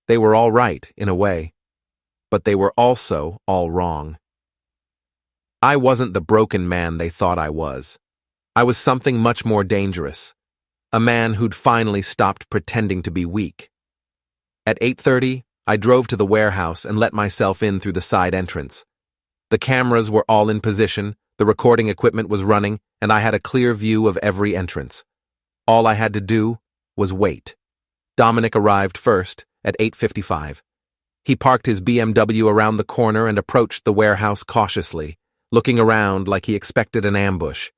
They were all right, in a way, but they were also all wrong. I wasn't the broken man they thought I was. I was something much more dangerous, a man who'd finally stopped pretending to be weak. At 8:30, I drove to the warehouse and let myself in through the side entrance. The cameras were all in position, The recording equipment was running, and I had a clear view of every entrance. All I had to do was wait. Dominic arrived first, at 8:55. He parked his BMW around the corner and approached the warehouse cautiously, looking around like he expected an ambush.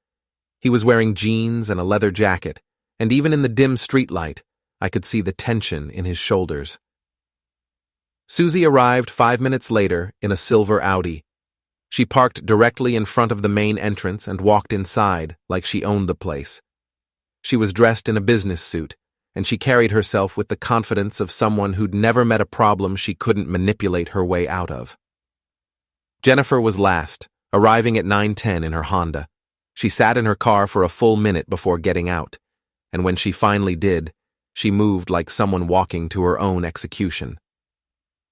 He was wearing jeans and a leather jacket, and even in the dim streetlight, I could see the tension in his shoulders. Susie arrived 5 minutes later in a silver Audi. She parked directly in front of the main entrance and walked inside like she owned the place. She was dressed in a business suit, and she carried herself with the confidence of someone who'd never met a problem she couldn't manipulate her way out of. Jennifer was last, arriving at 9:10 in her Honda. She sat in her car for a full minute before getting out, and when she finally did, she moved like someone walking to her own execution.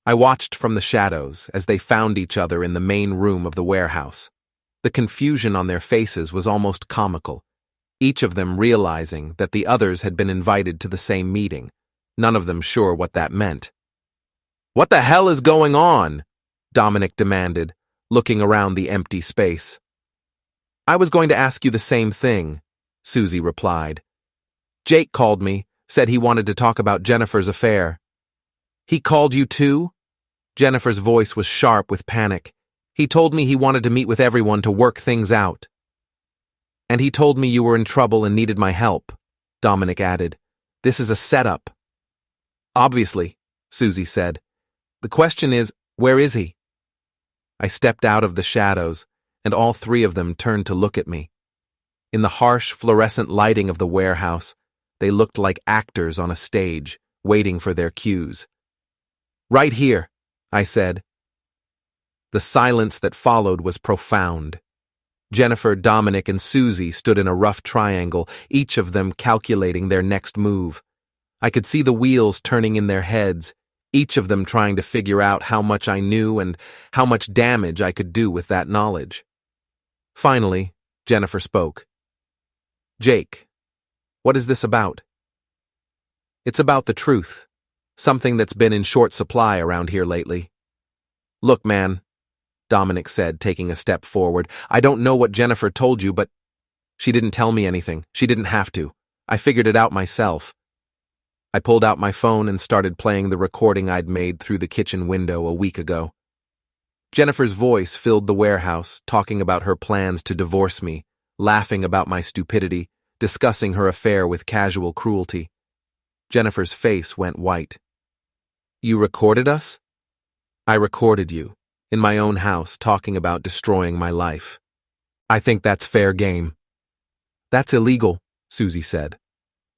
I watched from the shadows as they found each other in the main room of the warehouse. The confusion on their faces was almost comical, each of them realizing that the others had been invited to the same meeting, none of them sure what that meant. "What the hell is going on?" Dominic demanded, looking around the empty space. "I was going to ask you the same thing," Susie replied. "Jake called me, said he wanted to talk about Jennifer's affair." "He called you too?" Jennifer's voice was sharp with panic. "He told me he wanted to meet with everyone to work things out." "And he told me you were in trouble and needed my help," Dominic added. "This is a setup." "Obviously," Susie said. "The question is, where is he?" I stepped out of the shadows, and all three of them turned to look at me. In the harsh fluorescent lighting of the warehouse, they looked like actors on a stage, waiting for their cues. "Right here," I said. The silence that followed was profound. Jennifer, Dominic, and Susie stood in a rough triangle, each of them calculating their next move. I could see the wheels turning in their heads, each of them trying to figure out how much I knew and how much damage I could do with that knowledge. Finally, Jennifer spoke. "Jake, what is this about?" "It's about the truth, something that's been in short supply around here lately." "Look, man," Dominic said, taking a step forward, "I don't know what Jennifer told you, but she didn't tell me anything. She didn't have to. I figured it out myself." I pulled out my phone and started playing the recording I'd made through the kitchen window a week ago. Jennifer's voice filled the warehouse, talking about her plans to divorce me, laughing about my stupidity, discussing her affair with casual cruelty. Jennifer's face went white. "You recorded us?" "I recorded you, in my own house, talking about destroying my life. I think that's fair game." "That's illegal," Susie said.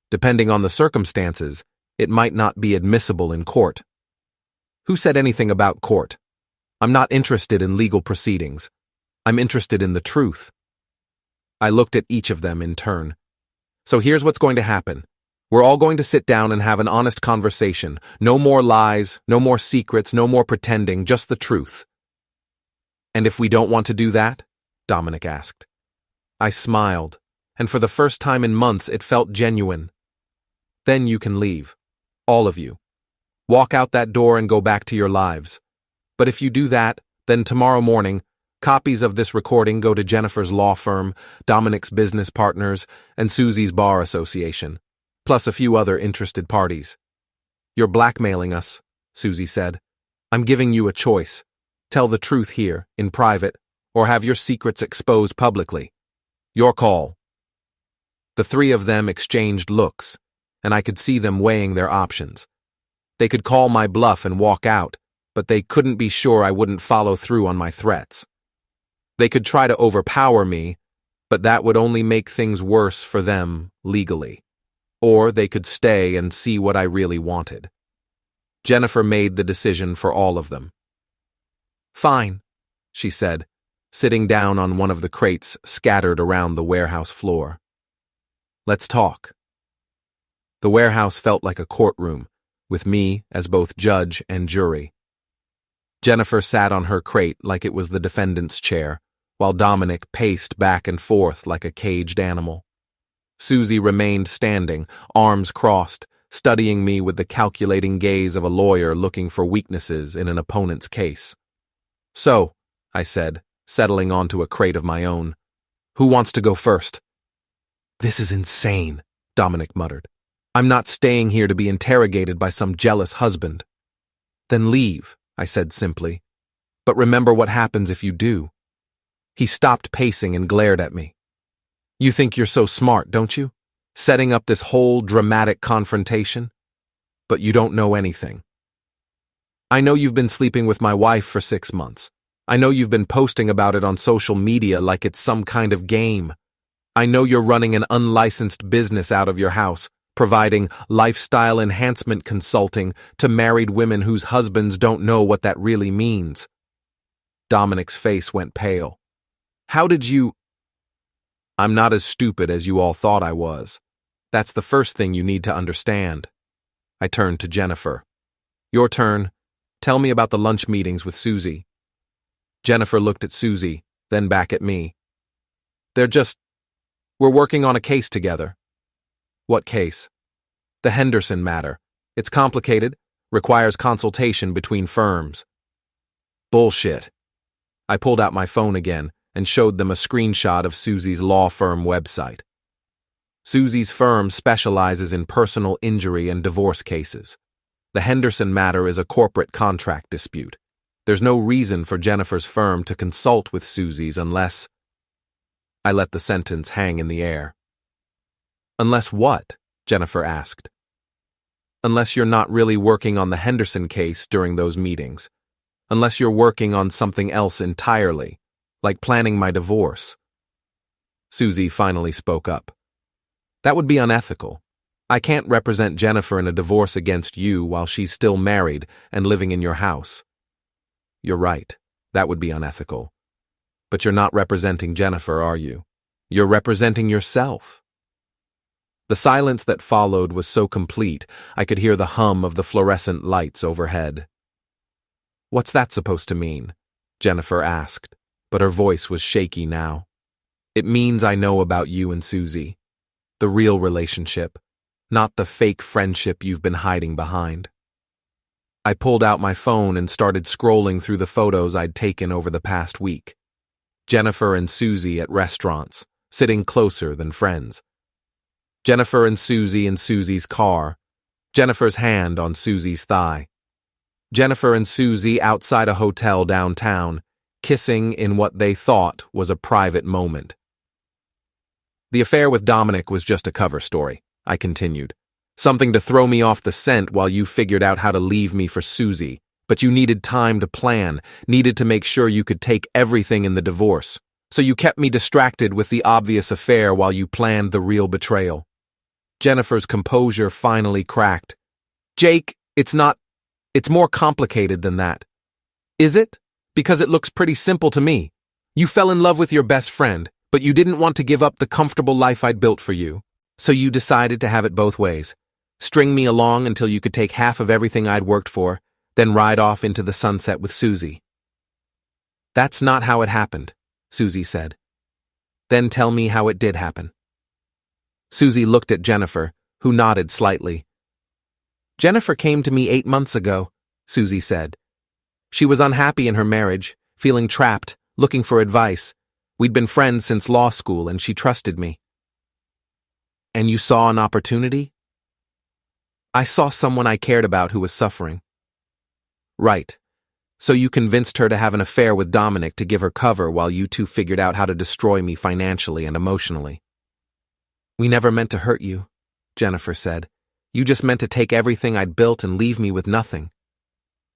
"Depending on the circumstances, it might not be admissible in court." "Who said anything about court? I'm not interested in legal proceedings. I'm interested in the truth." I looked at each of them in turn. "So here's what's going to happen. We're all going to sit down and have an honest conversation. No more lies, no more secrets, no more pretending, just the truth." "And if we don't want to do that?" Dominic asked. I smiled, and for the first time in months it felt genuine. "Then you can leave. All of you. Walk out that door and go back to your lives. But if you do that, then tomorrow morning, copies of this recording go to Jennifer's law firm, Dominic's business partners, and Susie's bar association, plus a few other interested parties." "You're blackmailing us," Susie said. "I'm giving you a choice. Tell the truth here, in private, or have your secrets exposed publicly. Your call." The three of them exchanged looks, and I could see them weighing their options. They could call my bluff and walk out, but they couldn't be sure I wouldn't follow through on my threats. They could try to overpower me, but that would only make things worse for them legally. Or they could stay and see what I really wanted. Jennifer made the decision for all of them. "Fine," she said, sitting down on one of the crates scattered around the warehouse floor. "Let's talk." The warehouse felt like a courtroom, with me as both judge and jury. Jennifer sat on her crate like it was the defendant's chair, while Dominic paced back and forth like a caged animal. Susie remained standing, arms crossed, studying me with the calculating gaze of a lawyer looking for weaknesses in an opponent's case. "So," I said, settling onto a crate of my own. Who wants to go first? This is insane, Dominic muttered. I'm not staying here to be interrogated by some jealous husband. Then leave, I said simply. But remember what happens if you do. He stopped pacing and glared at me. You think you're so smart, don't you? Setting up this whole dramatic confrontation? But you don't know anything. I know you've been sleeping with my wife for 6 months. I know you've been posting about it on social media like it's some kind of game. I know you're running an unlicensed business out of your house, providing lifestyle enhancement consulting to married women whose husbands don't know what that really means. Dominic's face went pale. How did you... I'm not as stupid as you all thought I was. That's the first thing you need to understand. I turned to Jennifer. Your turn. Tell me about the lunch meetings with Susie. Jennifer looked at Susie, then back at me. We're working on a case together. What case? The Henderson matter. It's complicated, requires consultation between firms. Bullshit. I pulled out my phone again and showed them a screenshot of Susie's law firm website. Susie's firm specializes in personal injury and divorce cases. The Henderson matter is a corporate contract dispute. There's no reason for Jennifer's firm to consult with Susie's unless... I let the sentence hang in the air. Unless what? Jennifer asked. Unless you're not really working on the Henderson case during those meetings. Unless you're working on something else entirely, like planning my divorce. Susie finally spoke up. That would be unethical. I can't represent Jennifer in a divorce against you while she's still married and living in your house. You're right, that would be unethical. But you're not representing Jennifer, are you? You're representing yourself. The silence that followed was so complete, I could hear the hum of the fluorescent lights overhead. What's that supposed to mean? Jennifer asked, but her voice was shaky now. It means I know about you and Susie. The real relationship, not the fake friendship you've been hiding behind. I pulled out my phone and started scrolling through the photos I'd taken over the past week. Jennifer and Susie at restaurants, sitting closer than friends. Jennifer and Susie in Susie's car, Jennifer's hand on Susie's thigh. Jennifer and Susie outside a hotel downtown, kissing in what they thought was a private moment. The affair with Dominic was just a cover story, I continued. Something to throw me off the scent while you figured out how to leave me for Susie. But you needed time to plan, needed to make sure you could take everything in the divorce. So you kept me distracted with the obvious affair while you planned the real betrayal. Jennifer's composure finally cracked. Jake, it's more complicated than that. Is it? Because it looks pretty simple to me. You fell in love with your best friend, but you didn't want to give up the comfortable life I'd built for you. So you decided to have it both ways. String me along until you could take half of everything I'd worked for, then ride off into the sunset with Susie. That's not how it happened, Susie said. Then tell me how it did happen. Susie looked at Jennifer, who nodded slightly. Jennifer came to me 8 months ago, Susie said. She was unhappy in her marriage, feeling trapped, looking for advice. We'd been friends since law school and she trusted me. And you saw an opportunity? I saw someone I cared about who was suffering. Right. So you convinced her to have an affair with Dominic to give her cover while you two figured out how to destroy me financially and emotionally. We never meant to hurt you, Jennifer said. You just meant to take everything I'd built and leave me with nothing.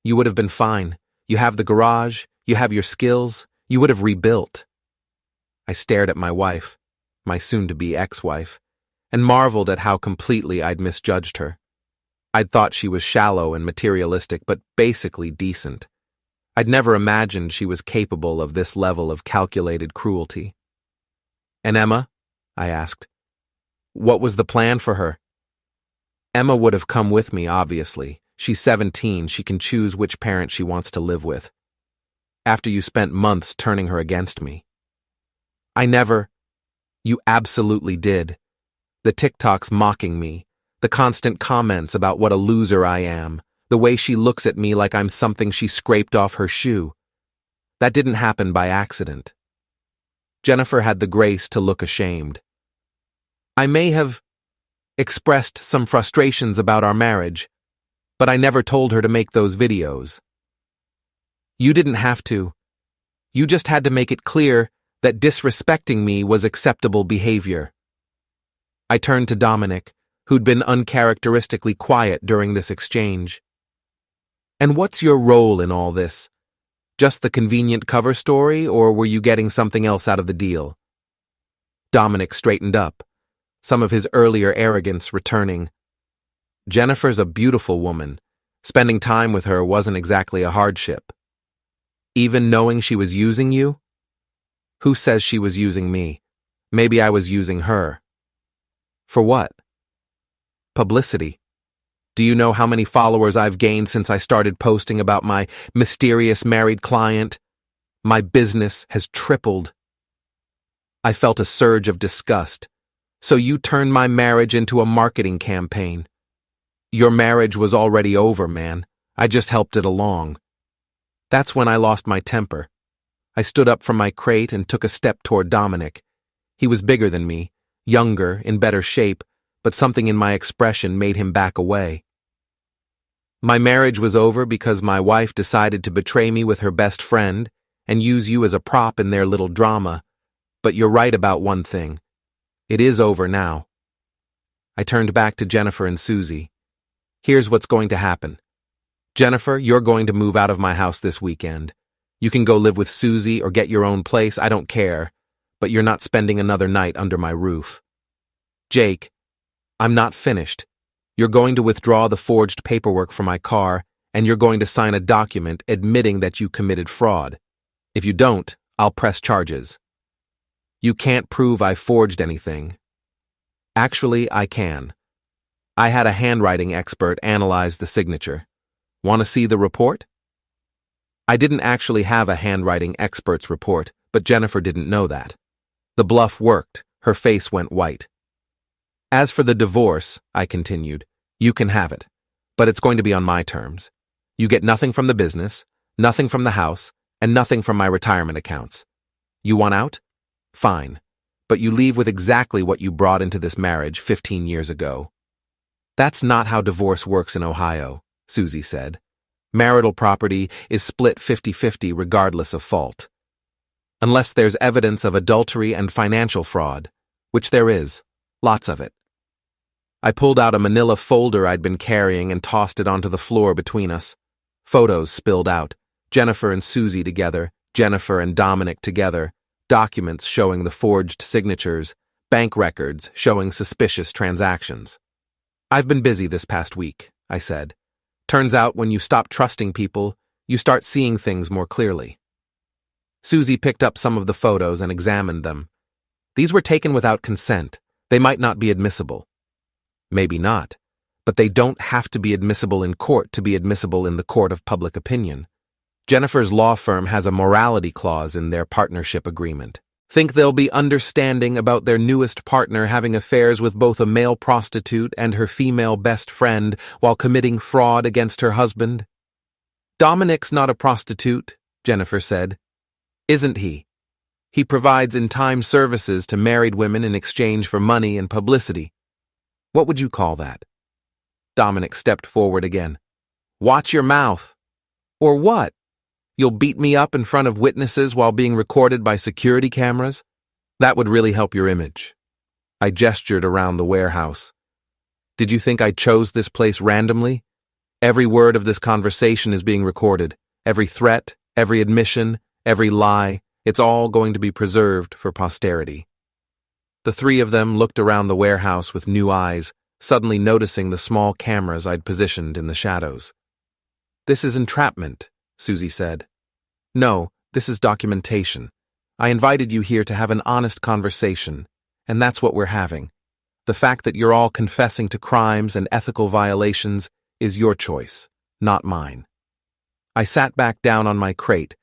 You would have been fine. You have the garage, you have your skills, you would have rebuilt. I stared at my wife, my soon-to-be ex-wife, and marveled at how completely I'd misjudged her. I'd thought she was shallow and materialistic, but basically decent. I'd never imagined she was capable of this level of calculated cruelty. And Emma? I asked. What was the plan for her? Emma would have come with me, obviously. She's 17, she can choose which parent she wants to live with. After you spent months turning her against me. You absolutely did. The TikToks mocking me, the constant comments about what a loser I am, the way she looks at me like I'm something she scraped off her shoe. That didn't happen by accident. Jennifer had the grace to look ashamed. I may have expressed some frustrations about our marriage, but I never told her to make those videos. You didn't have to. You just had to make it clear that disrespecting me was acceptable behavior. I turned to Dominic, who'd been uncharacteristically quiet during this exchange. And what's your role in all this? Just the convenient cover story, or were you getting something else out of the deal? Dominic straightened up, some of his earlier arrogance returning. Jennifer's a beautiful woman. Spending time with her wasn't exactly a hardship. Even knowing she was using you? Who says she was using me? Maybe I was using her. For what? Publicity. Do you know how many followers I've gained since I started posting about my mysterious married client? My business has tripled. I felt a surge of disgust. So you turned my marriage into a marketing campaign. Your marriage was already over, man. I just helped it along. That's when I lost my temper. I stood up from my crate and took a step toward Dominic. He was bigger than me, younger, in better shape, but something in my expression made him back away. My marriage was over because my wife decided to betray me with her best friend and use you as a prop in their little drama. But you're right about one thing. It is over now. I turned back to Jennifer and Susie. Here's what's going to happen. Jennifer, you're going to move out of my house this weekend. You can go live with Susie or get your own place, I don't care, but you're not spending another night under my roof. Jake, I'm not finished. You're going to withdraw the forged paperwork from my car, and you're going to sign a document admitting that you committed fraud. If you don't, I'll press charges. You can't prove I forged anything. Actually, I can. I had a handwriting expert analyze the signature. Want to see the report? I didn't actually have a handwriting expert's report, but Jennifer didn't know that. The bluff worked. Her face went white. As for the divorce, I continued, you can have it, but it's going to be on my terms. You get nothing from the business, nothing from the house, and nothing from my retirement accounts. You want out? Fine, but you leave with exactly what you brought into this marriage 15 years ago. That's not how divorce works in Ohio, Susie said. Marital property is split 50-50 regardless of fault. Unless there's evidence of adultery and financial fraud, which there is, lots of it. I pulled out a manila folder I'd been carrying and tossed it onto the floor between us. Photos spilled out, Jennifer and Susie together, Jennifer and Dominic together, documents showing the forged signatures, bank records showing suspicious transactions. I've been busy this past week, I said. Turns out when you stop trusting people, you start seeing things more clearly. Susie picked up some of the photos and examined them. These were taken without consent. They might not be admissible. Maybe not, but they don't have to be admissible in court to be admissible in the court of public opinion. Jennifer's law firm has a morality clause in their partnership agreement. Think they'll be understanding about their newest partner having affairs with both a male prostitute and her female best friend while committing fraud against her husband? Dominic's not a prostitute, Jennifer said. Isn't he? He provides in-time services to married women in exchange for money and publicity. What would you call that? Dominic stepped forward again. Watch your mouth. Or what? You'll beat me up in front of witnesses while being recorded by security cameras? That would really help your image. I gestured around the warehouse. Did you think I chose this place randomly? Every word of this conversation is being recorded. Every threat, every admission, every lie, it's all going to be preserved for posterity. The three of them looked around the warehouse with new eyes, suddenly noticing the small cameras I'd positioned in the shadows. This is entrapment, Susie said. No, this is documentation. I invited you here to have an honest conversation, and that's what we're having. The fact that you're all confessing to crimes and ethical violations is your choice, not mine. I sat back down on my crate,